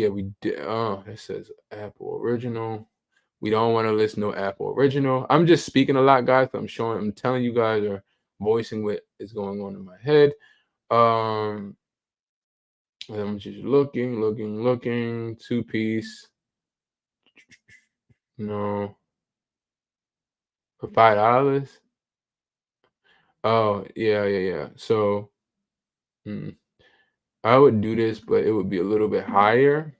we did. Oh, it says Apple Original. We don't want to list no Apple Original. I'm just speaking a lot, guys. I'm telling you guys, or voicing what is going on in my head. I'm just looking. 2-piece. No. For $5. Oh, yeah. So, I would do this, but it would be a little bit higher.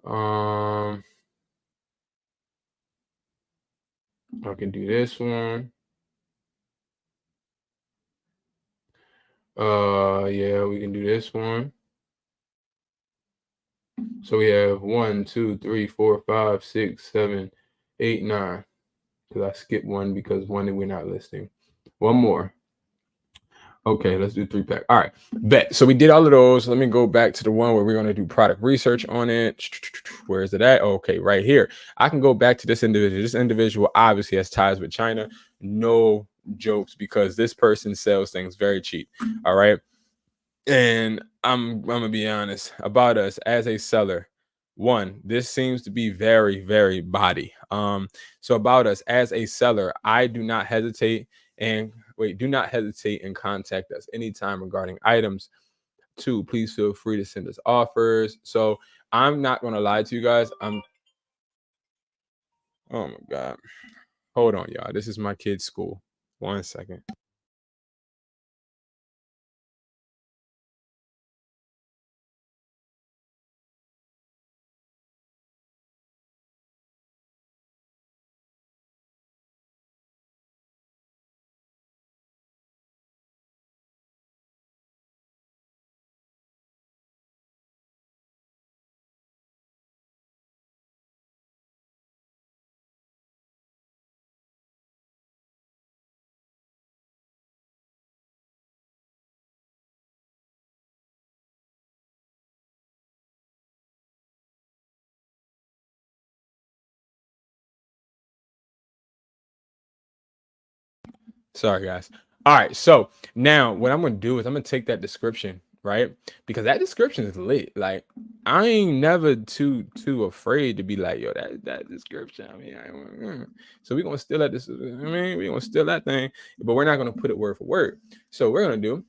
I can do this one. Yeah, we can do this one. So we have 1, 2, 3, 4, 5, 6, 7, 8, 9. Because I skipped one because one that we're not listing. One more. Okay, let's do 3-pack. All right, bet. So we did all of those. Let me go back to the one where we're going to do product research on it. Where is it at? Okay, right here. I can go back to this individual. This individual obviously has ties with China. No jokes, because this person sells things very cheap. All right. And I'm gonna be honest about us as a seller. One, this seems to be very, very body. So about us as a seller, I do not hesitate and do not hesitate and contact us anytime regarding items. Two, please feel free to send us offers. So I'm not gonna lie to you guys. Oh my god. Hold on, y'all. This is my kid's school. 1 second. Sorry, guys. All right. So now what I'm gonna do is I'm gonna take that description, right? Because that description is lit. Like, I ain't never too afraid to be like, yo, that description. I mean, so we're gonna steal that. We're gonna steal that thing, but we're not gonna put it word for word. So we're gonna do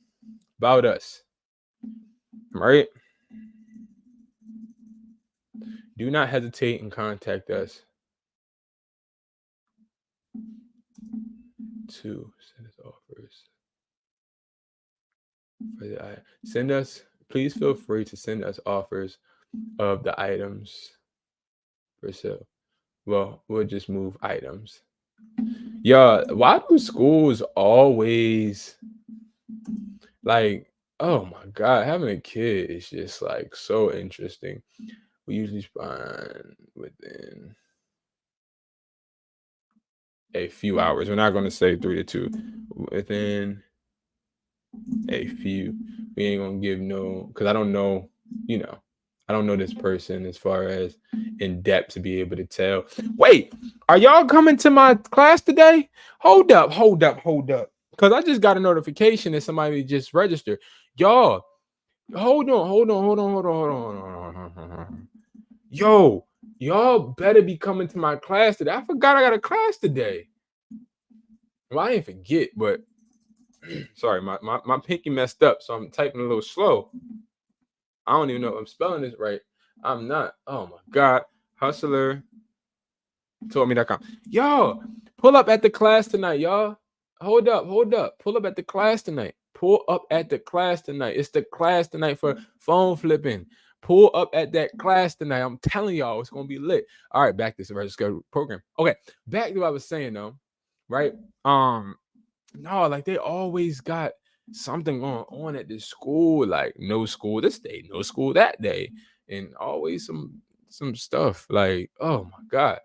about us, right? Do not hesitate and contact us to send us offers. Send us, please feel free to send us offers of the items for sale. Well, we'll just move items. Yeah, why do schools always like, oh my God, having a kid is just like so interesting. We usually find within a few hours. We're not going to say 3 to 2. Within a few. We ain't going to give no, because I don't know, I don't know this person as far as in depth to be able to tell. Wait, are y'all coming to my class today? Hold up. Because I just got a notification that somebody just registered. Y'all, hold on. Yo, y'all better be coming to my class today. I forgot I got a class today. Well, I didn't forget, but sorry, my pinky messed up, so I'm typing a little slow. I don't even know if I'm spelling this right. I'm not. Oh my God. Hustler told me.com. Y'all, pull up at the class tonight, y'all. Hold up. Pull up at the class tonight. It's the class tonight for phone flipping. Pull up at that class tonight. I'm telling y'all, it's gonna be lit. All right, back to the registered program. Okay, back to what I was saying though, right? No, like they always got something going on at this school, like no school this day, no school that day, and always some stuff. Like, oh my God.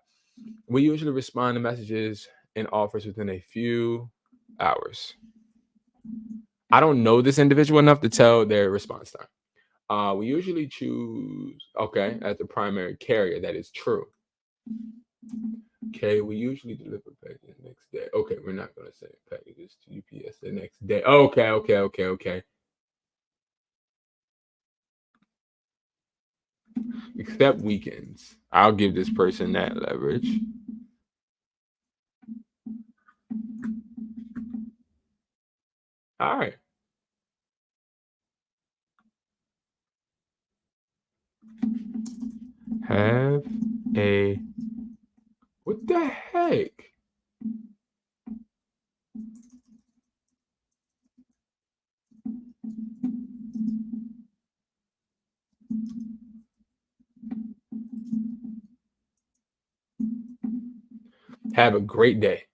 We usually respond to messages and offers within a few hours. I don't know this individual enough to tell their response time. We usually choose, okay, as the primary carrier. That is true. Okay, we usually deliver packages the next day. Okay, we're not going to send packages to UPS the next day. Okay. Except weekends. I'll give this person that leverage. All right. Have a, what the heck? Have a great day.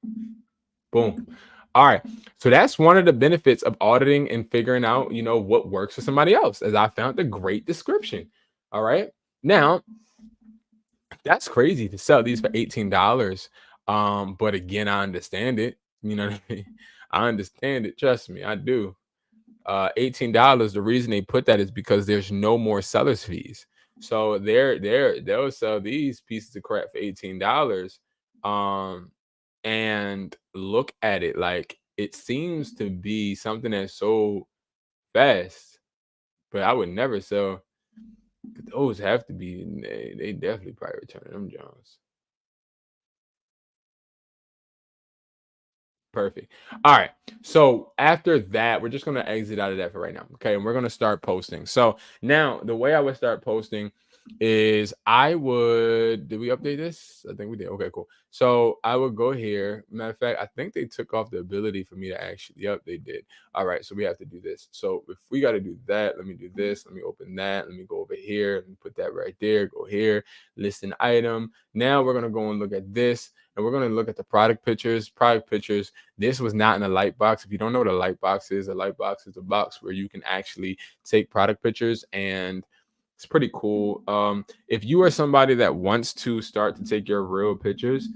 Boom. All right. So that's one of the benefits of auditing and figuring out, what works for somebody else, as I found a great description. All right. Now, that's crazy to sell these for $18. But again, I understand it. You know what I mean? I understand it. Trust me, I do. $18. The reason they put that is because there's no more sellers fees. So they'll sell these pieces of crap for $18. Um, and look at it, like it seems to be something that's so fast, but I would never sell. Those have to be, they definitely probably return them Jones. Perfect. All right. So after that, we're just going to exit out of that for right now. Okay. And we're going to start posting. So now the way I would start posting is did we update this? I think we did. Okay, cool. So I would go here. Matter of fact, I think they took off the ability for me to actually, yep, they did. All right. So we have to do this. So if we got to do that, let me do this. Let me open that. Let me go over here. Let me put that right there. Go here. List an item. Now we're going to go and look at this. And we're going to look at the product pictures. This was not in a light box. If you don't know what a light box is a box where you can actually take product pictures, and it's pretty cool. If you are somebody that wants to start to take your real pictures,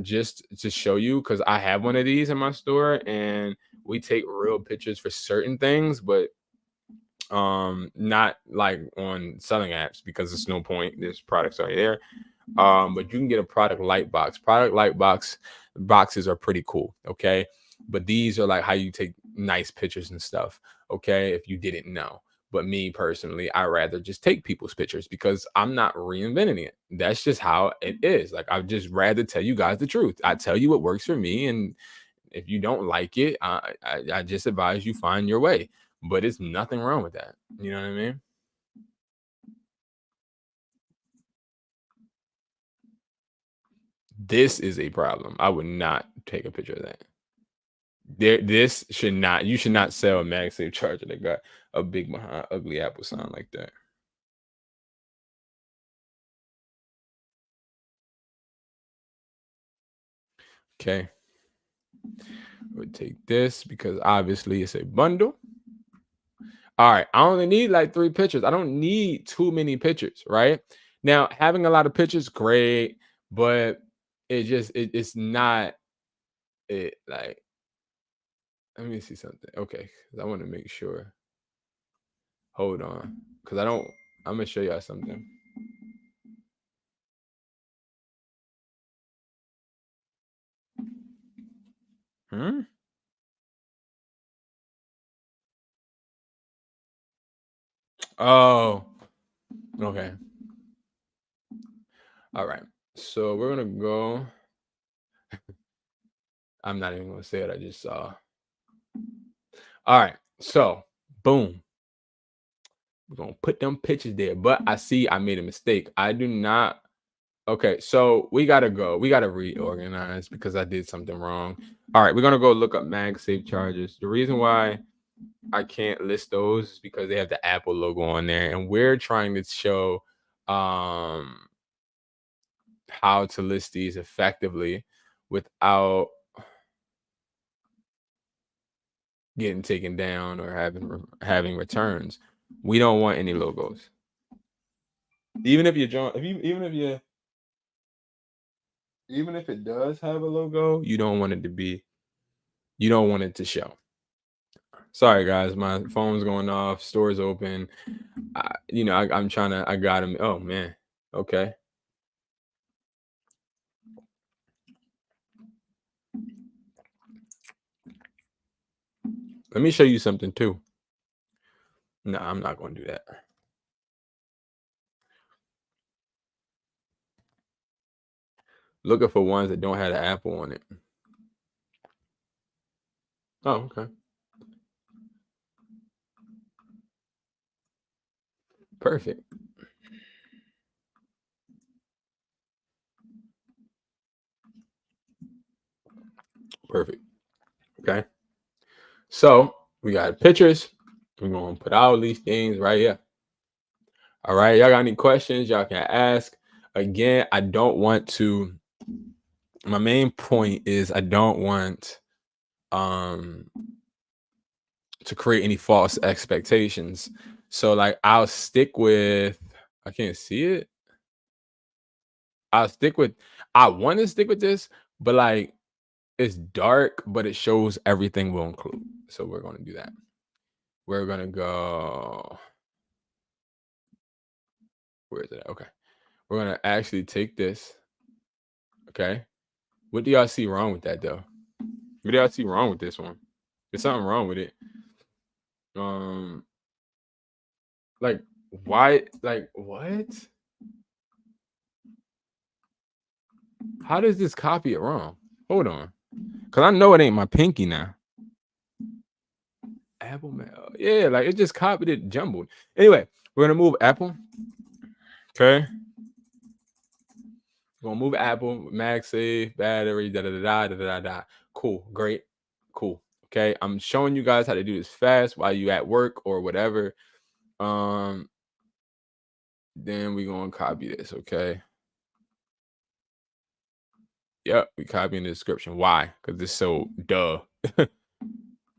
just to show you, because I have one of these in my store, and we take real pictures for certain things, but not like on selling apps, because there's no point. There's products already there. But you can get a product light box. Product light boxes are pretty cool. Okay. But these are like how you take nice pictures and stuff. Okay. If you didn't know. But me personally, I rather just take people's pictures because I'm not reinventing it. That's just how it is. Like, I'd just rather tell you guys the truth. I tell you what works for me. And if you don't like it, I just advise you find your way. But it's nothing wrong with that. You know what I mean? This is a problem. I would not take a picture of that. This should not. You should not sell a MagSafe charger that got a big behind ugly Apple sign like that. Okay, we'll take this because obviously it's a bundle. All right, I only need like 3 pictures. I don't need too many pictures, right? Now, having a lot of pictures, great, but it's not it. Like, let me see something. Okay, 'cause I want to make sure. Hold on, because I don't. I'm gonna show y'all something. Hmm? Oh, okay. All right. So we're gonna go. I'm not even gonna say it. I just saw. All right. So boom. We're gonna put them pictures there. But I see I made a mistake. I do not. Okay, so we gotta go. We gotta reorganize because I did something wrong. All right, we're gonna go look up MagSafe chargers. The reason why I can't list those is because they have the Apple logo on there, and we're trying to show um how to list these effectively without getting taken down or having returns. We don't want any logos. Even if you join, if you even if it does have a logo, you don't want it to be. You don't want it to show. Sorry, guys, my phone's going off. Store's open. I'm trying to. I got him. Oh man. Okay. Let me show you something too. No, I'm not going to do that. Looking for ones that don't have the Apple on it. Oh, okay. Perfect. Perfect. Okay. So we got pictures. We're gonna put all these things right here. All right. Y'all got any questions? Y'all can ask. Again, I don't want to. My main point is I don't want um to create any false expectations. So like I'll stick with. I can't see it. I'll stick with. I want to stick with this, but like it's dark, but it shows everything we'll include. So we're going to do that. we're gonna go. Where is it? Okay, we're gonna actually take this. Okay, what do y'all see wrong with that though? What do y'all see wrong with this one? There's something wrong with it. Like why? Like what? How does this copy it wrong? Hold on, cause I know it ain't my pinky now. Apple Mail, yeah, like it just copied it jumbled. Anyway, we're gonna move Apple. Okay, we're gonna move Apple. MagSafe, battery, da da da da da da. Cool, great, cool. Okay, I'm showing you guys how to do this fast while you at work or whatever. Then we gonna copy this. Okay. Yep, we copy in the description. Why? Because it's so duh.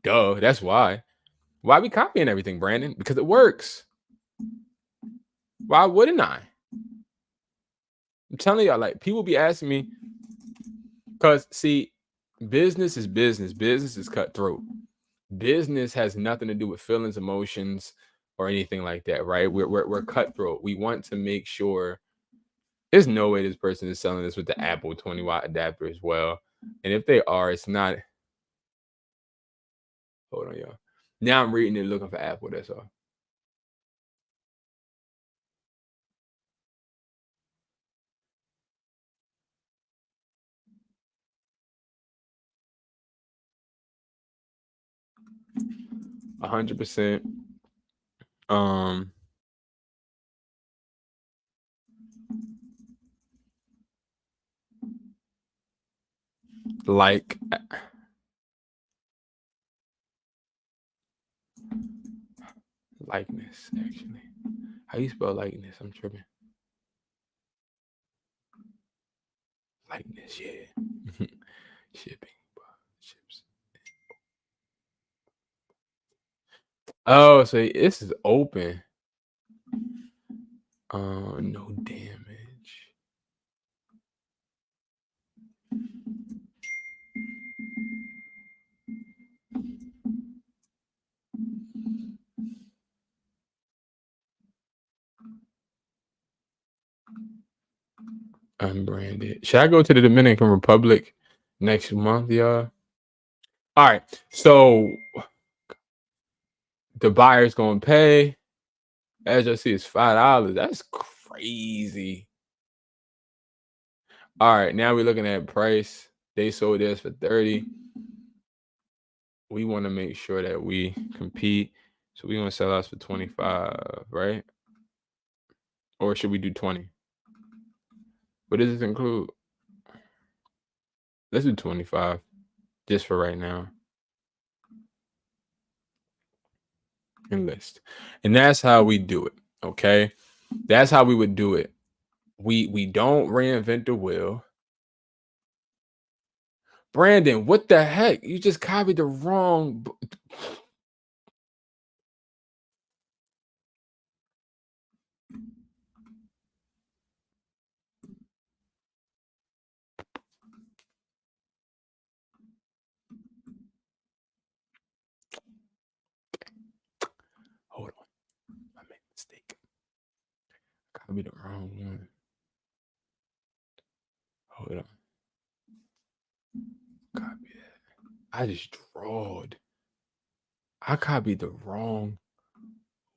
Duh. That's why. Why we copying everything, Brandon? Because it works. Why wouldn't I? I'm telling y'all, like people be asking me, because see, business is business. Business is cutthroat. Business has nothing to do with feelings, emotions, or anything like that, right? We're cutthroat. We want to make sure there's no way this person is selling this with the Apple 20-watt adapter as well. And if they are, it's not. Hold on, y'all. Now I'm reading it looking for Apple. That's all. $100%. Like likeness, actually. How you spell likeness? I'm tripping. Likeness, yeah. Shipping. Ships. Oh, so this is open. No damage. Unbranded. Should I go to the Dominican Republic next month, y'all? All right. So the buyer's gonna pay. As you see, it's $5. That's crazy. All right, now we're looking at price. They sold this for 30. We want to make sure that we compete. So we want to sell us for 25, right? Or should we do 20? What does this include? Let's do 25 just for right now. And list. And that's how we do it. Okay. That's how we would do it. We don't reinvent the wheel. Brandon, what the heck? You just copied the wrong. Hold on. I made a mistake. Copied the wrong one. Hold on. Copy that. I just drawed. I copied the wrong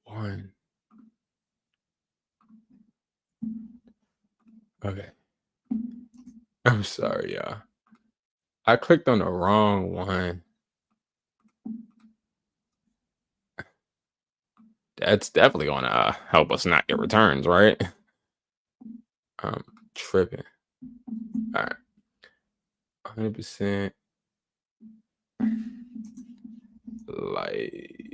one. Okay. I'm sorry, y'all. I clicked on the wrong one. That's definitely gonna help us not get returns, right? I'm tripping. All right. 100% likeness.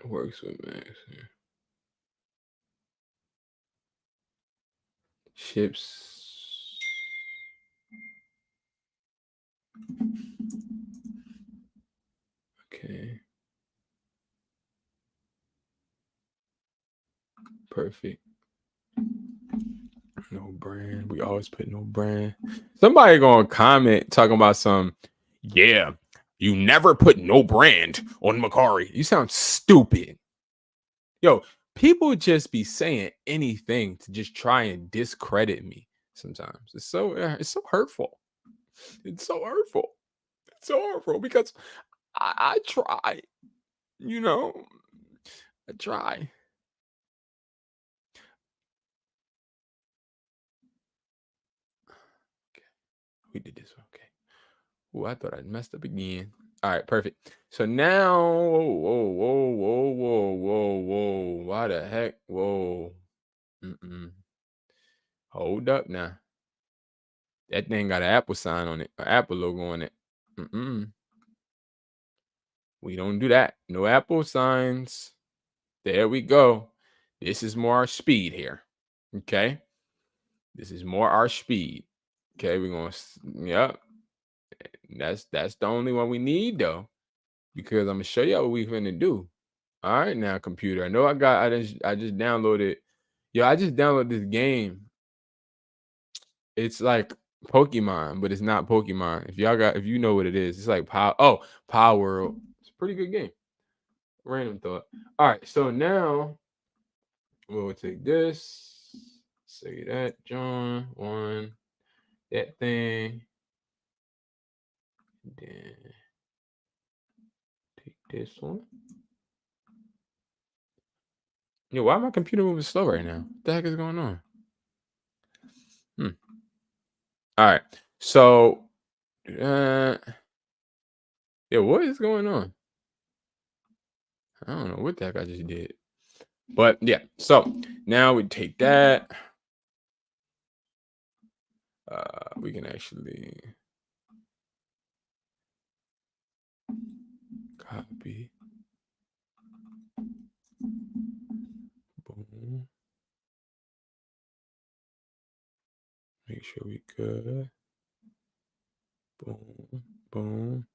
Works with Max. Ships. Okay. Perfect. No brand. We always put no brand. Somebody gonna comment talking about some, yeah, you never put no brand on Mercari. You sound stupid. Yo, people just be saying anything to just try and discredit me sometimes. It's so hurtful. It's so hurtful. It's so hurtful because I try, you know, I try. Okay, we did this one. Okay. Oh, I thought I messed up again. All right, perfect. So now, whoa. Why the heck? Whoa. Hold up now. That thing got an Apple sign on it, an Apple logo on it. We don't do that. No Apple signs. There we go. This is more our speed here. Okay. This is more our speed. Okay, we're gonna, yep. That's the only one we need though, because I'm gonna show you what we're gonna do. All right, now computer. I know I just downloaded. Yo, I just downloaded this game. It's like Pokemon, but it's not Pokemon. If you know what it is, it's like Power World. It's a pretty good game. Random thought. All right, so now we'll take this, say that, John, one, that thing, then take this one. Yo, why my computer moving slow right now? What the heck is going on? All right, so, yeah, what is going on? I don't know what the heck I just did. But yeah, so now we take that. We can actually copy. Boom. Make sure we good. Boom.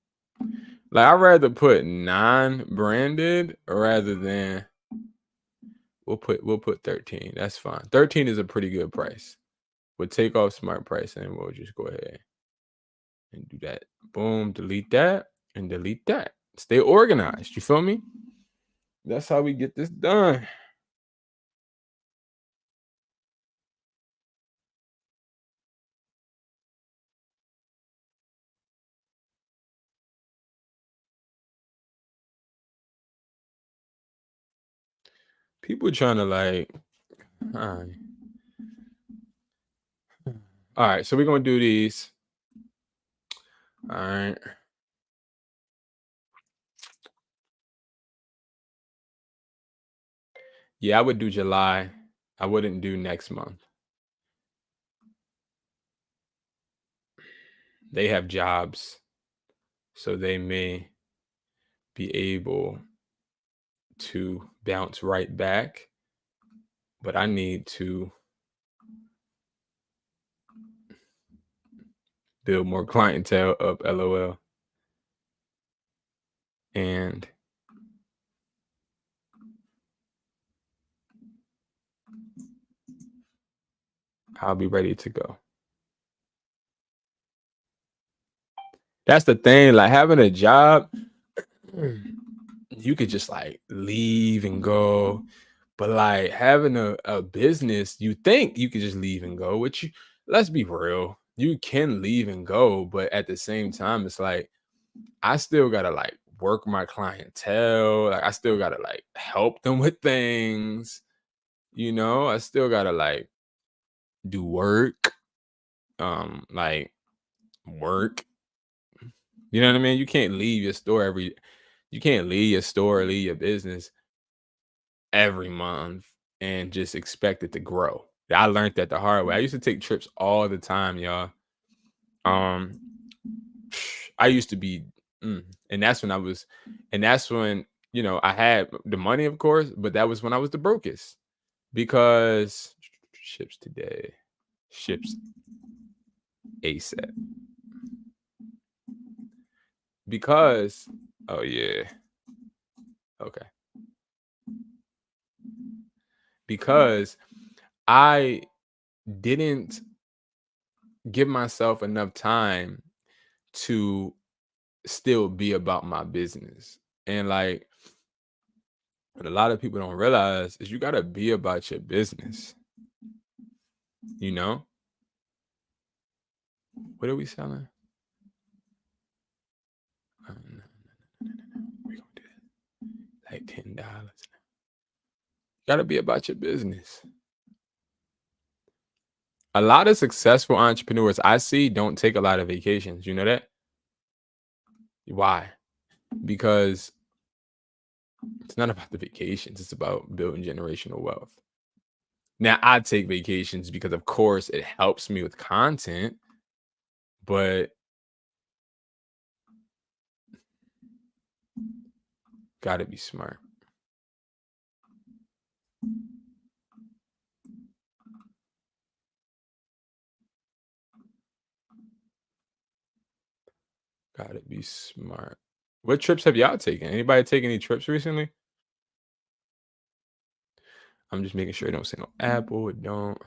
Like, I'd rather put non-branded rather than we'll put 13. That's fine. 13 is a pretty good price. We'll take off smart price and we'll just go ahead and do that. Boom, delete that and delete that. Stay organized. You feel me? That's how we get this done. People trying to like, all right, so we're gonna do these. All right. Yeah, I would do July. I wouldn't do next month. They have jobs, so they may be able to bounce right back. But I need to build more clientele up, LOL. And I'll be ready to go. That's the thing, like having a job, you could just like leave and go. But like having a business, you think you could just leave and go, which let's be real, you can leave and go, but at the same time, it's like I still gotta like work my clientele. Like I still gotta like help them with things, I still gotta like do work, like work. You know what I mean? You can't leave your store leave your business every month and just expect it to grow. I learned that the hard way. I used to take trips all the time, y'all. Um, I used to be, and that's when I had the money, of course, but that was when I was the brokest because ships today, ships ASAP. Because, oh yeah, okay. Because I didn't give myself enough time to still be about my business. And like what a lot of people don't realize is you got to be about your business. You know, what are we selling? No. We're gonna do that. Like $10. Got to be about your business. A lot of successful entrepreneurs I see don't take a lot of vacations. You know that? Why? Because it's not about the vacations, it's about building generational wealth. Now, I take vacations because, of course, it helps me with content, but gotta be smart. Gotta be smart. What trips have y'all taken? Anybody take any trips recently? I'm just making sure I don't say no Apple. It don't.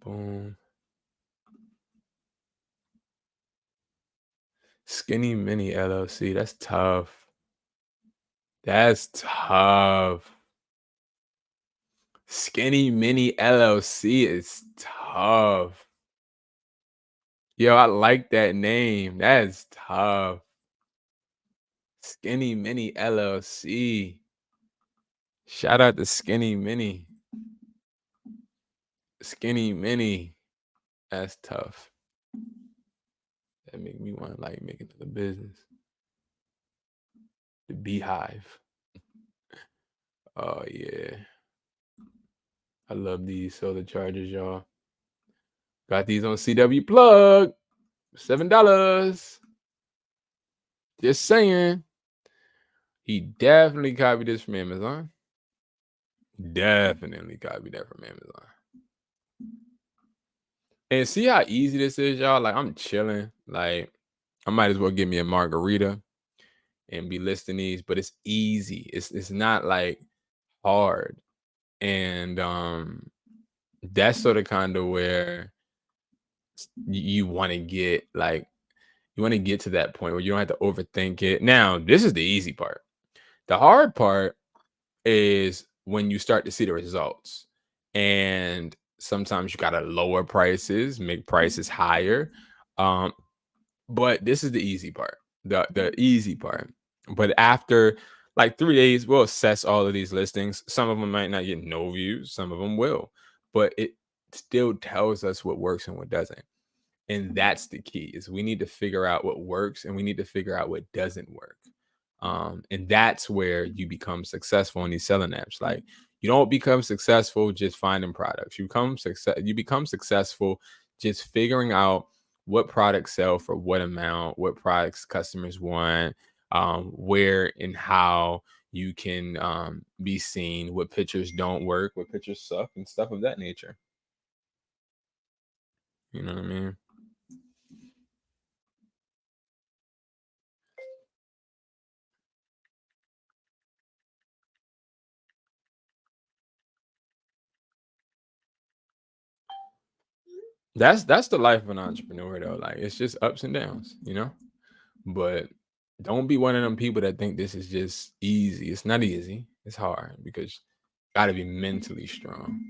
Boom. Skinny Mini LLC. That's tough. That's tough. Skinny Mini LLC is tough. Yo, I like that name. That's tough. Skinny Mini LLC. Shout out to Skinny Mini. Skinny Mini. That's tough. That make me want to like make it to the business. The Beehive. Oh yeah. I love these solar chargers, y'all. Got these on CW Plug. $7. Just saying. He definitely copied this from Amazon. Definitely copied that from Amazon. And see how easy this is, y'all? Like, I'm chilling. Like, I might as well get me a margarita and be listing these, but it's easy. It's not like hard. And that's sort of kind of where you want to get like you want to get to that point where you don't have to overthink it. Now, this is the easy part. The hard part is when you start to see the results. And sometimes you gotta lower prices, make prices higher. But this is the easy part. The easy part. But after like 3 days, we'll assess all of these listings. Some of them might not get no views, some of them will, but it still tells us what works and what doesn't. And that's the key is we need to figure out what works and we need to figure out what doesn't work. And that's where you become successful in these selling apps. Like you don't become successful just finding products. You become successful just figuring out what products sell for what amount, what products customers want, where and how you can be seen, what pictures don't work, what pictures suck, and stuff of that nature. You know what I mean? That's the life of an entrepreneur though. Like it's just ups and downs, you know? But don't be one of them people that think this is just easy. It's not easy. It's hard because you gotta be mentally strong.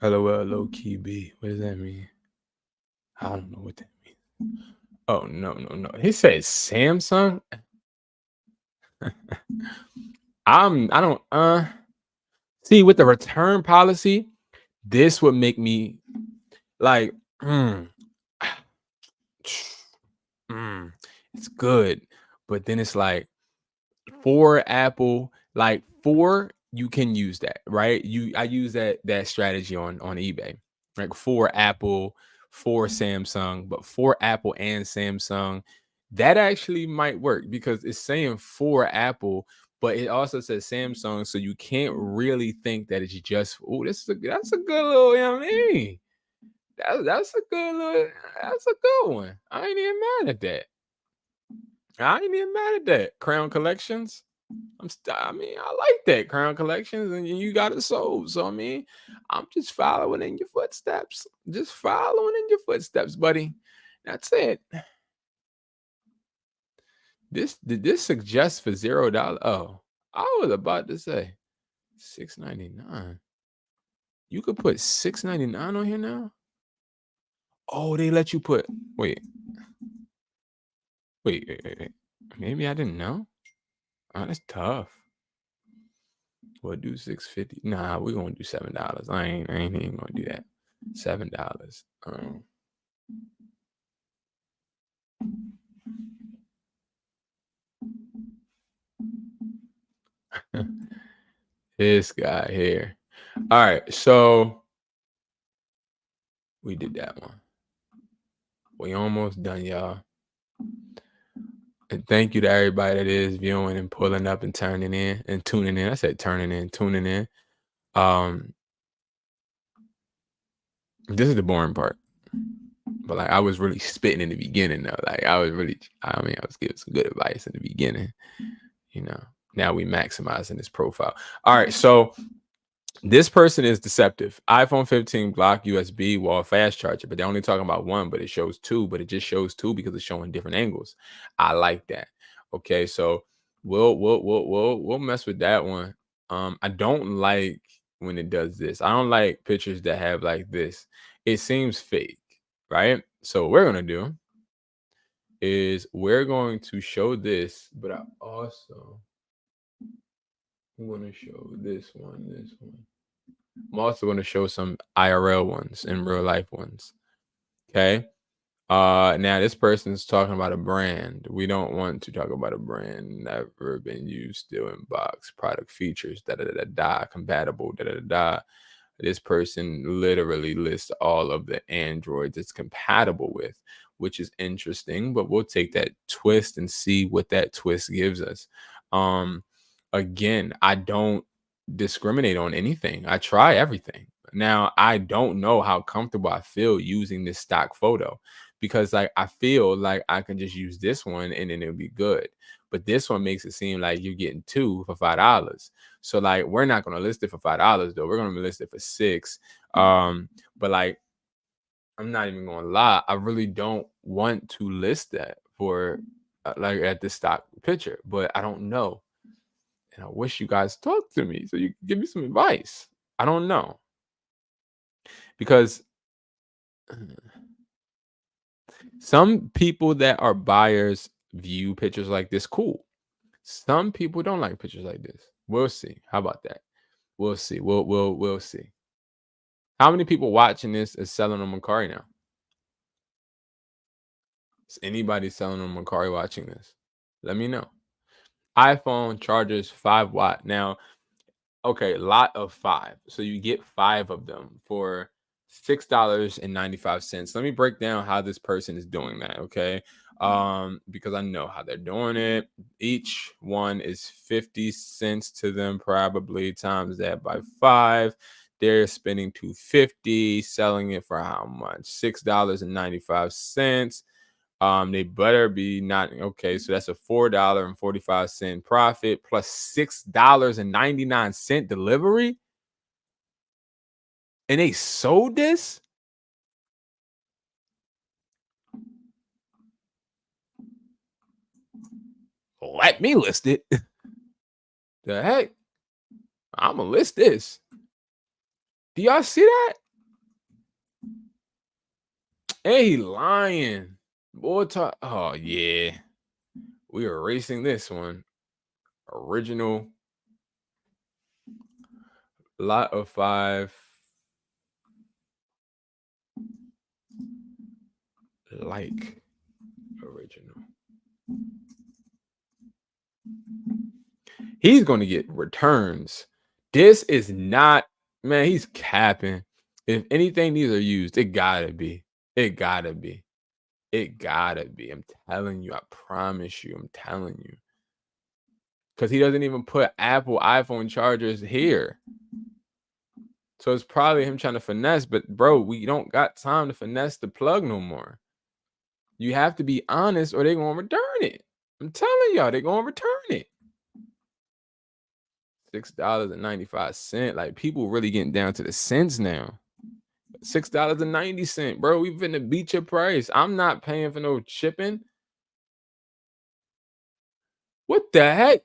LOL low key B. What does that mean? I don't know what that means. Oh no. He said Samsung. I don't see with the return policy, this would make me like mm, mm, it's good. But then it's like For Apple, like for you can use that, right? I use that strategy on eBay. Like for Apple, for Samsung, but for Apple and Samsung, that actually might work because it's saying for Apple, but it also says Samsung, so you can't really think that it's just that's a good little, you know what I mean? That's a good little, that's a good one. I ain't even mad at that. I ain't even mad at that. Crown Collections. I mean, I like that Crown Collections, and you got it sold. So I mean, I'm just following in your footsteps. Just following in your footsteps, buddy. That's it. Did this suggest for $0? Oh, I was about to say $6.99. You could put $6.99 on here now. Oh, they let you put. Wait. Maybe I didn't know. Oh, that's tough. We'll do $6.50. Nah, we're gonna do $7. I ain't even gonna do that. $7. This guy here. All right, so we did that one. We almost done, y'all. And thank you to everybody that is viewing and pulling up and turning in and tuning in. I said tuning in. This is the boring part. But like I was really spitting in the beginning though. Like I was giving some good advice in the beginning. You know, now we maximizing this profile. All right, so this person is deceptive. iPhone 15 block USB wall fast charger, but they're only talking about one, but it shows two, but it just shows two because it's showing different angles. I like that. Okay, so we'll mess with that one. I don't like when it does this. I don't like pictures that have like this. It seems fake, right? So what we're gonna do is we're going to show this, but I also want to show this one. I'm also going to show some IRL ones and real life ones. Okay. Now this person's talking about a brand. We don't want to talk about a brand. Never been used, still in box. Product features, compatible, This person literally lists all of the Androids it's compatible with, which is interesting, but we'll take that twist and see what that twist gives us. Again, I don't discriminate on anything. I try everything. Now, I don't know how comfortable I feel using this stock photo because like I feel like I can just use this one and then it'll be good. But this one makes it seem like you're getting two for $5. So like we're not gonna list it for $5 though. We're gonna list it for $6. But like I'm not even gonna lie, I really don't want to list that for like at the stock picture, but I don't know. And I wish you guys talk to me so you can give me some advice. I don't know. Because some people that are buyers view pictures like this cool. Some people don't like pictures like this. We'll see. How about that? We'll see. We'll see. How many people watching this is selling on Mercari now? Is anybody selling on Mercari watching this? Let me know. iPhone chargers 5 watt. Now, okay, lot of 5. So you get 5 of them for $6.95. Let me break down how this person is doing that, okay? Because I know how they're doing it. Each one is 50 cents to them, probably times that by 5. They're spending $2.50, selling it for how much? $6.95. They better be not okay. So that's a $4.45 profit plus $6.99 delivery. And they sold this? Let me list it. The heck? I'ma list this. Do y'all see that? Hey, he lying. Boy, oh yeah. We are erasing this one. Original lot of 5. Like original. He's going to get returns. This is not, man, he's capping. If anything, these are used. It gotta be. It gotta be. It gotta be. I'm telling you. I promise you. I'm telling you. Because he doesn't even put Apple iPhone chargers here. So it's probably him trying to finesse. But bro, we don't got time to finesse the plug no more. You have to be honest or they're going to return it. I'm telling y'all, they're going to return it. $6.95. Like, people really getting down to the cents now. $6.90, bro. We finna beat your price. I'm not paying for no shipping. What the heck?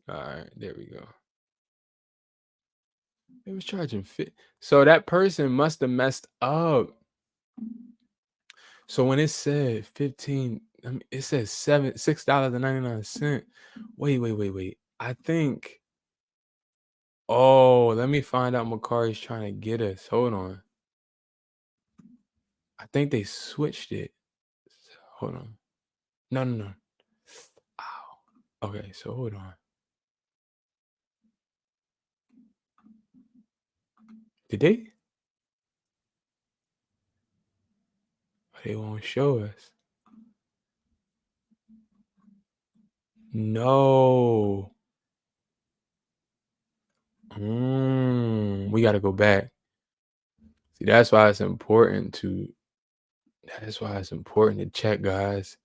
All right, there we go. It was charging fit. So that person must have messed up. So when it said 15, it says $6.99. Wait. I think. Oh, let me find out Mercari's trying to get us. Hold on. I think they switched it. Hold on. No. Ow. Okay, so hold on. Did they? They won't show us. No. We got to go back. See, that's why it's important to check, guys.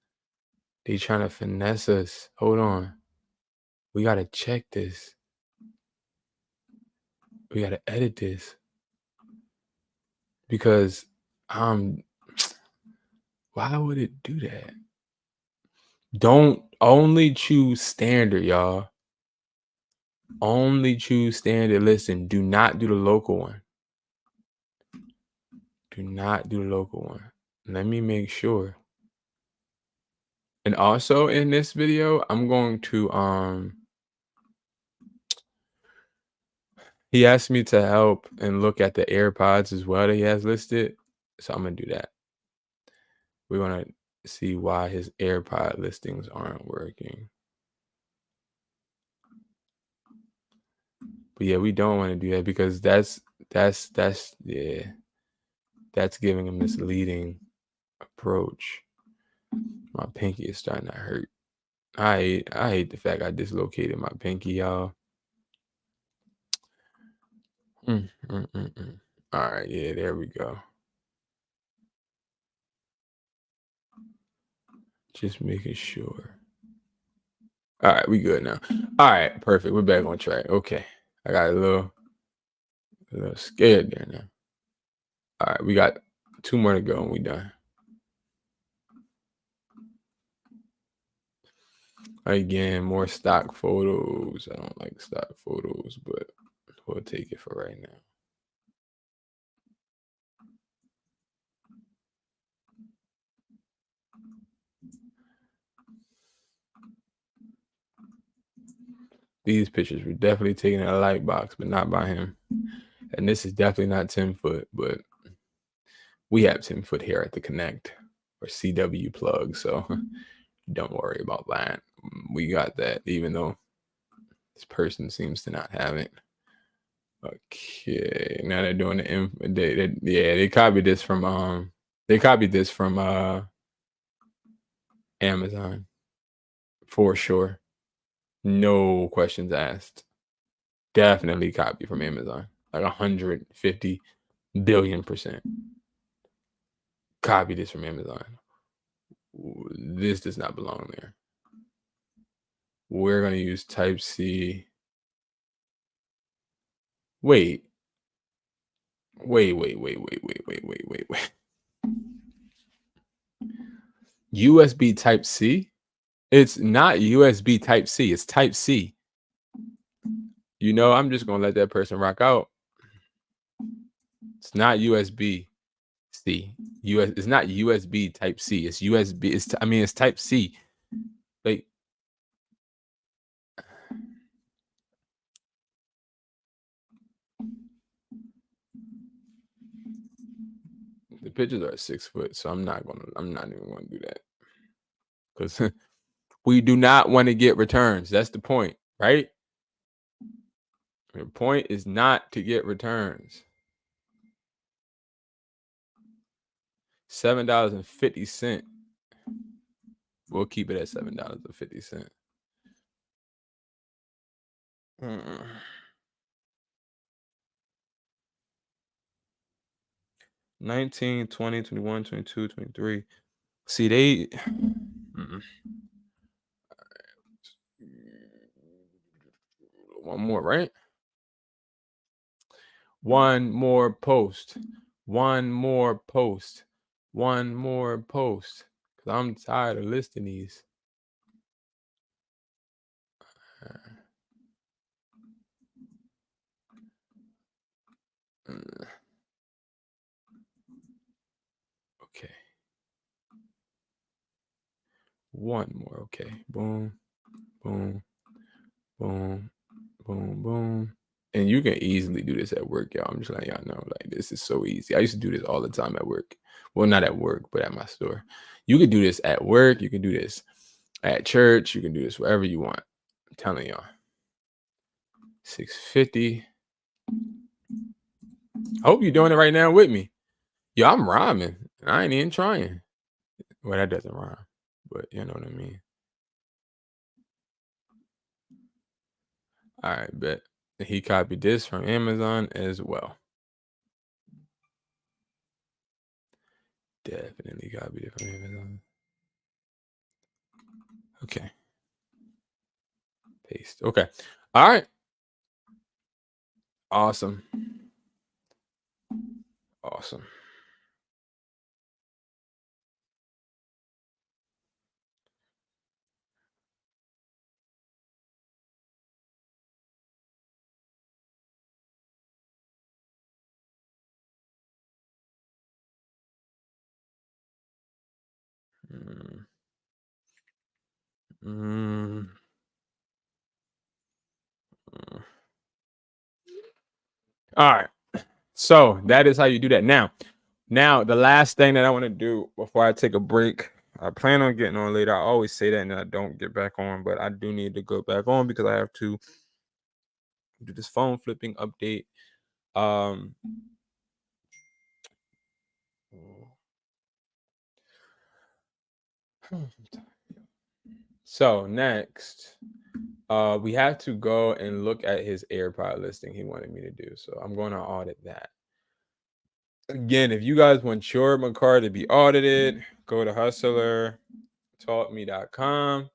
They trying to finesse us. Hold on. We got to check this. We got to edit this. Because why would it do that? Don't only choose standard, y'all. Only choose standard. Listen, do not do the local one. Do not do the local one. Let me make sure. And also in this video, I'm going to he asked me to help and look at the AirPods as well that he has listed. So I'm gonna do that. We want to see why his AirPod listings aren't working. But yeah, we don't want to do that because that's giving a misleading approach. My pinky is starting to hurt. I hate the fact I dislocated my pinky, y'all. All right, yeah, there we go. Just making sure. All right, we good now. All right, perfect. We're back on track. Okay, I got a little scared there now. All right, we got 2 more to go and we done. Again, more stock photos. I don't like stock photos, but we'll take it for right now. These pictures were definitely taken at a light box, but not by him. And this is definitely not 10 foot, but we have 10 foot here at the Connect or CW plug. So don't worry about that. We got that, even though this person seems to not have it. Okay, now they're doing they copied this from Amazon for sure. No questions asked. Definitely copied from Amazon. Like 150 billion%. Copy this from Amazon. This does not belong there. We're gonna use Type-C. Wait. USB Type-C? It's not USB Type C. It's Type C. You know, I'm just gonna let that person rock out. It's not USB C. It's not USB Type C. It's USB. It's Type C. Like, the pictures are 6 foot, so I'm not even gonna do that because we do not want to get returns. That's the point, right? The point is not to get returns. $7.50. We'll keep it at $7.50. 19, 20, 21, 22, 23. See, they one more, right? One more post. One more post. One more post. Because I'm tired of listing these. Okay. One more. Okay. Boom, boom, boom, boom, boom. And you can easily do this at work, y'all. I'm just letting y'all know, like, this is so easy. I used to do this all the time at work. Well, not at work, but at my store. You could do this at work. You can do this at church. You can do this wherever you want. I'm telling y'all. 650. I hope you're doing it right now with me. Yo, I'm rhyming. And I ain't even trying. Well, that doesn't rhyme, but you know what I mean. All right, bet. He copied this from Amazon as well. Definitely copied it from Amazon. Okay. Paste. Okay. All right. Awesome. Awesome. Mm. Mm. Mm. All right. So that is how you do that. Now the last thing that I want to do before I take a break, I plan on getting on later. I always say that and I don't get back on, but I do need to go back on because I have to do this phone flipping update. So next, we have to go and look at his AirPod listing he wanted me to do. So I'm going to audit that. Again, if you guys want your Mercari to be audited, go to hustlertalkme.com.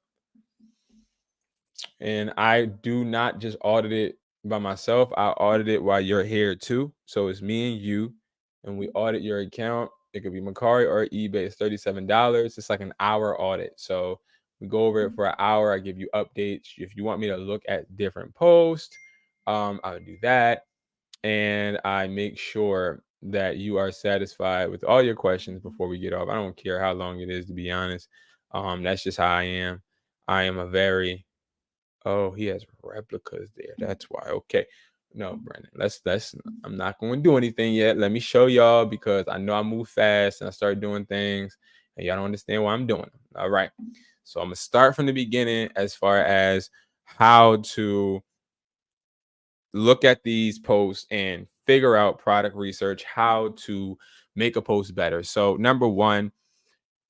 And I do not just audit it by myself. I audit it while you're here too. So it's me and you, and we audit your account. It could be Mercari or eBay. It's $37. It's like an hour audit. So we go over it for an hour. I give you updates. If you want me to look at different posts, I'll do that. And I make sure that you are satisfied with all your questions before we get off. I don't care how long it is, to be honest. That's just how I am. I am a very Oh, he has replicas there. That's why. Okay. No, Brandon. Let's I'm not going to do anything yet. Let me show y'all because I know I move fast and I start doing things and y'all don't understand why I'm doing them. All right. So I'm gonna start from the beginning as far as how to look at these posts and figure out product research, how to make a post better. So number one,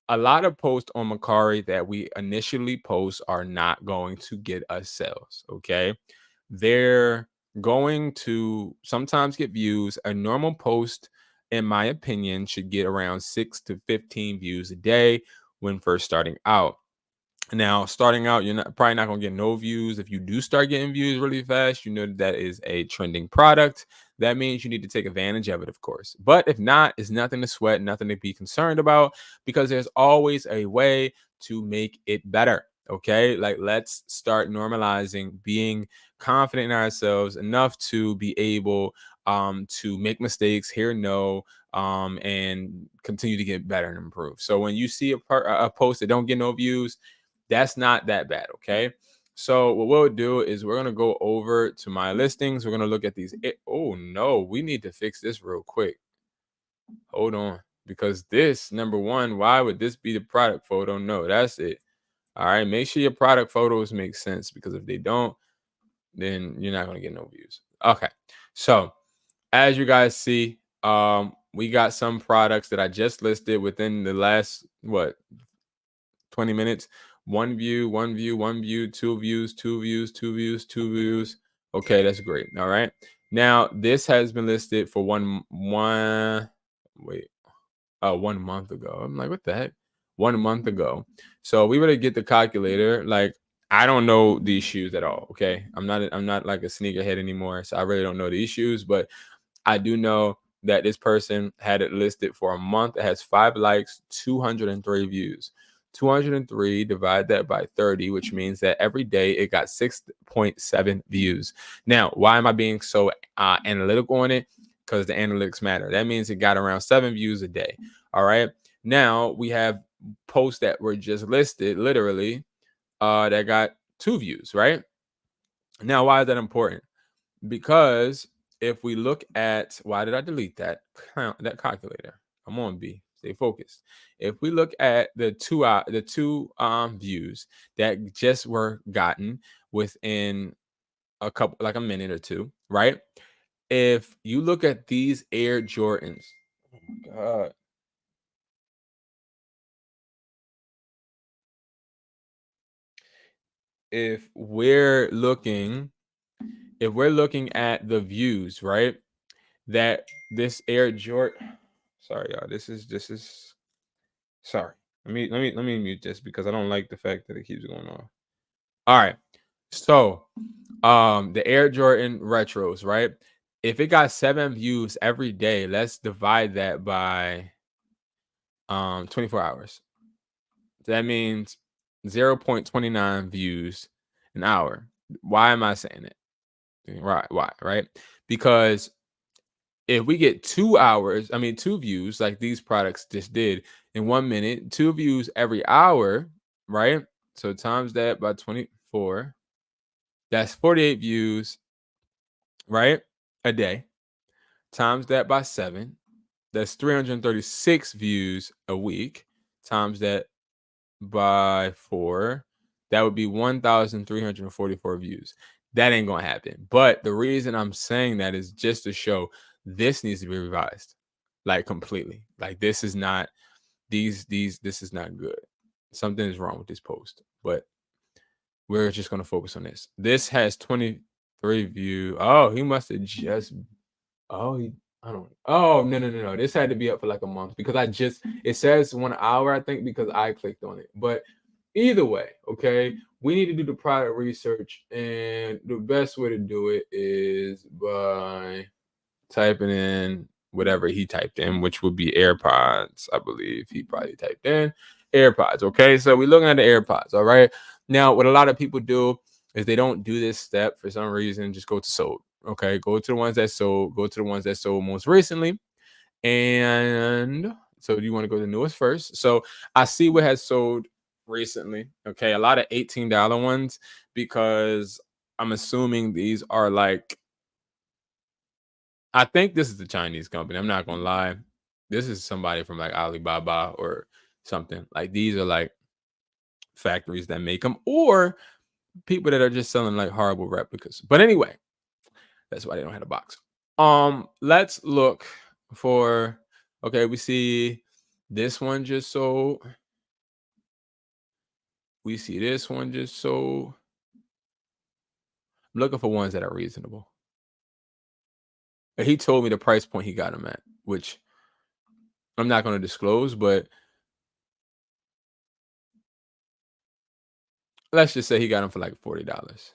a lot of posts on Mercari that we initially post are not going to get us sales. Okay. They're going to sometimes get views. A normal post, in my opinion, should get around 6 to 15 views a day when first starting out. Now, starting out, you're probably not going to get no views. If you do start getting views really fast, you know that is a trending product. That means you need to take advantage of it, of course. But if not, it's nothing to sweat, nothing to be concerned about, because there's always a way to make it better. Okay, like let's start normalizing being confident in ourselves enough to be able to make mistakes, hear no, and continue to get better and improve. So when you see a post that don't get no views, that's not that bad. Okay, so what we'll do is we're gonna go over to my listings. We're gonna look at these. Oh no, we need to fix this real quick. Hold on, because this, number one, why would this be the product photo? No, that's it. All right, make sure your product photos make sense, because if they don't, then you're not going to get no views. Okay, so as you guys see, we got some products that I just listed within the last 20 minutes. One view, one view, one view, two views, two views, two views, two views. Okay, that's great. All right, now this has been listed for wait 1 month ago. I'm like, what the heck? 1 month ago. So we were to get the calculator. Like, I don't know these shoes at all. Okay. I'm not like a sneakerhead anymore. So I really don't know these shoes, but I do know that this person had it listed for a month. It has 5 likes, 203 views. 203, divide that by 30, which means that every day it got 6.7 views. Now, why am I being so analytical on it? Because the analytics matter. That means it got around 7 views a day. All right. Now we have posts that were just listed, literally, that got 2 views, right? Now, why is that important? Because if we look at, why did I delete that calculator? I'm on B. Stay focused. If we look at the two views that just were gotten within like a minute or two, right? If you look at these Air Jordans, oh my god. If we're looking at the views, right? That this Air Jordan, sorry y'all, this is sorry. Let me mute this because I don't like the fact that it keeps going on. All right. So, the Air Jordan retros, right? If it got 7 views every day, let's divide that by 24 hours. That means 0.29 views an hour. Why am I saying it? Right, why? Right? Because if we get 2 views like these products just did in 1 minute, 2 views every hour, right? So times that by 24, that's 48 views, right? A day. Times that by 7, that's 336 views a week. Times that by 4, that would be 1,344 views. That ain't gonna happen. But the reason I'm saying that is just to show this needs to be revised, like completely. Like this is not this is not good. Something is wrong with this post. But we're just gonna focus on this. This has 23 views. Oh, he must have just Oh, I don't. Oh, no. This had to be up for like a month because it says 1 hour, I think, because I clicked on it. But either way, okay, we need to do the product research, and the best way to do it is by typing in whatever he typed in, which would be AirPods. I believe he probably typed in AirPods. Okay, so we're looking at the AirPods. All right. Now, what a lot of people do is they don't do this step for some reason. Just go to sold. Okay, go to the ones that sold. Go to the ones that sold most recently. And so you want to go to the newest first. So I see what has sold recently. Okay, a lot of $18 ones because I'm assuming these are like, I think this is the Chinese company. I'm not gonna lie. This is somebody from like Alibaba or something. Like these are like factories that make them, or people that are just selling like horrible replicas. But anyway, that's why they don't have a box. Let's look for. Okay, we see this one just sold. We see this one just sold. I'm looking for ones that are reasonable. And he told me the price point he got them at, which I'm not going to disclose, but let's just say he got them for like $40.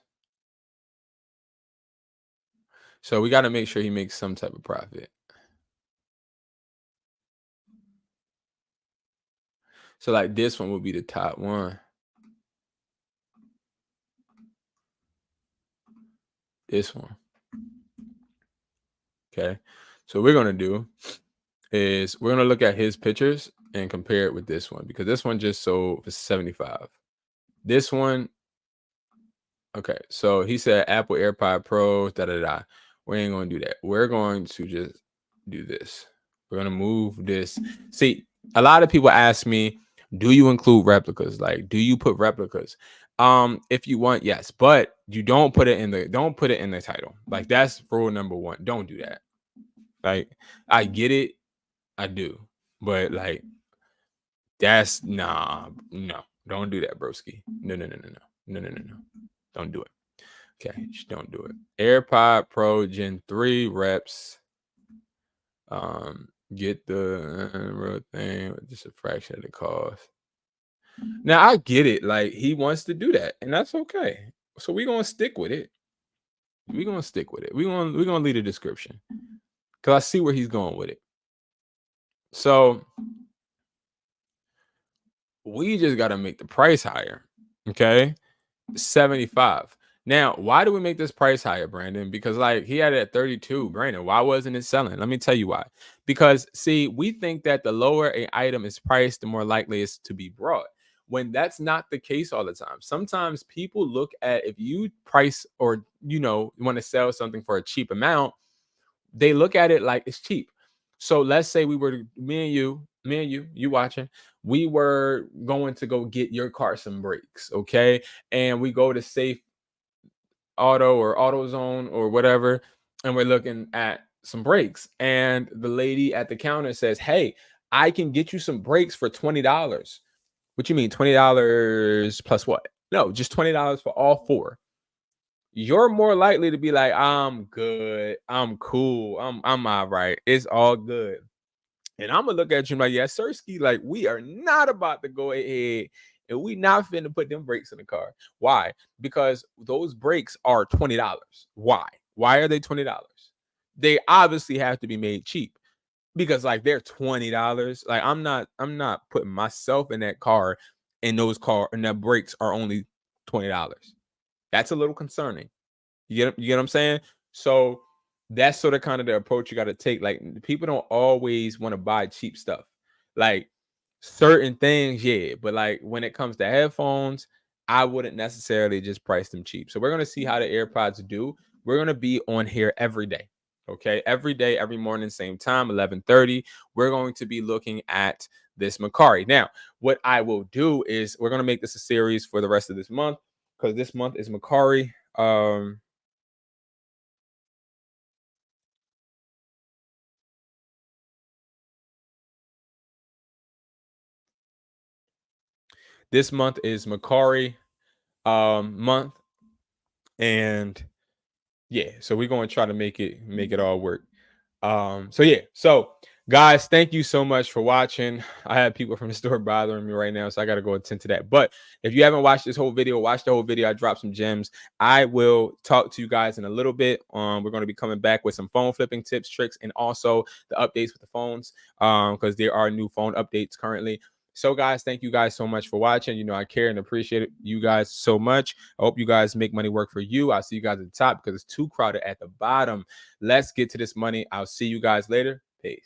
So we got to make sure he makes some type of profit. So like this one would be the top one. this one. Okay, so what we're gonna do is we're gonna look at his pictures and compare it with this one, because this one just sold for 75. This one, okay, so he said Apple AirPod Pro, da da da. We ain't gonna do that. We're going to just do this. We're gonna move this. See, a lot of people ask me, do you include replicas? Like, do you put replicas? If you want, yes, but you don't put it in the title. Like, that's rule number one. Don't do that. Like, I get it, I do, but like, that's no, don't do that, broski. No. Don't do it. Okay, just don't do it. AirPod Pro Gen 3 reps. Get the real thing with just a fraction of the cost. Now I get it, like he wants to do that, and that's okay. So we're gonna stick with it. We're gonna stick with it. We're gonna leave the description, because I see where he's going with it. So we just gotta make the price higher. Okay. 75. Now, why do we make this price higher, Brandon? Because like he had it at 32. Brandon, why wasn't it selling? Let me tell you why. Because see, we think that the lower a item is priced, the more likely it's to be brought. When that's not the case all the time. Sometimes people look at, if you price or want to sell something for a cheap amount, they look at it like it's cheap. So let's say we were me and you watching, we were going to go get your car some brakes, okay? And we go to Safe Auto or AutoZone or whatever, and we're looking at some brakes, and the lady at the counter says, "Hey, I can get you some brakes for $20." What you mean $20 plus what? No, just $20 for all four. You're more likely to be like, I'm good, I'm cool, I'm all right, it's all good. And I'm gonna look at you like, yeah, Sirski, like we are not about to go ahead and we not finna put them brakes in the car. Why? Because those brakes are $20. Why? Why are they $20? They obviously have to be made cheap, because like they're $20. Like I'm not putting myself in that car, and the brakes are only $20. That's a little concerning. You get what I'm saying? So that's sort of kind of the approach you got to take. Like people don't always want to buy cheap stuff. Like certain things, yeah, but like when it comes to headphones, I wouldn't necessarily just price them cheap. So we're gonna see how the AirPods do. We're gonna be on here every day. Okay, every day, every morning, same time, 11:30. We're going to be looking at this Mercari. Now, what I will do is we're gonna make this a series for the rest of this month, because this month is Mercari. This month is Mercari month, and yeah, so we're going to try to make it all work. So yeah, so guys, thank you so much for watching. I have people from the store bothering me right now, so I got to go attend to that. But if you haven't watched this whole video, watch the whole video. I dropped some gems. I will talk to you guys in a little bit. We're going to be coming back with some phone flipping tips, tricks, and also the updates with the phones, because there are new phone updates currently. So guys, thank you guys so much for watching. I care and appreciate you guys so much. I hope you guys make money work for you. I'll see you guys at the top, because it's too crowded at the bottom. Let's get to this money. I'll see you guys later. Peace.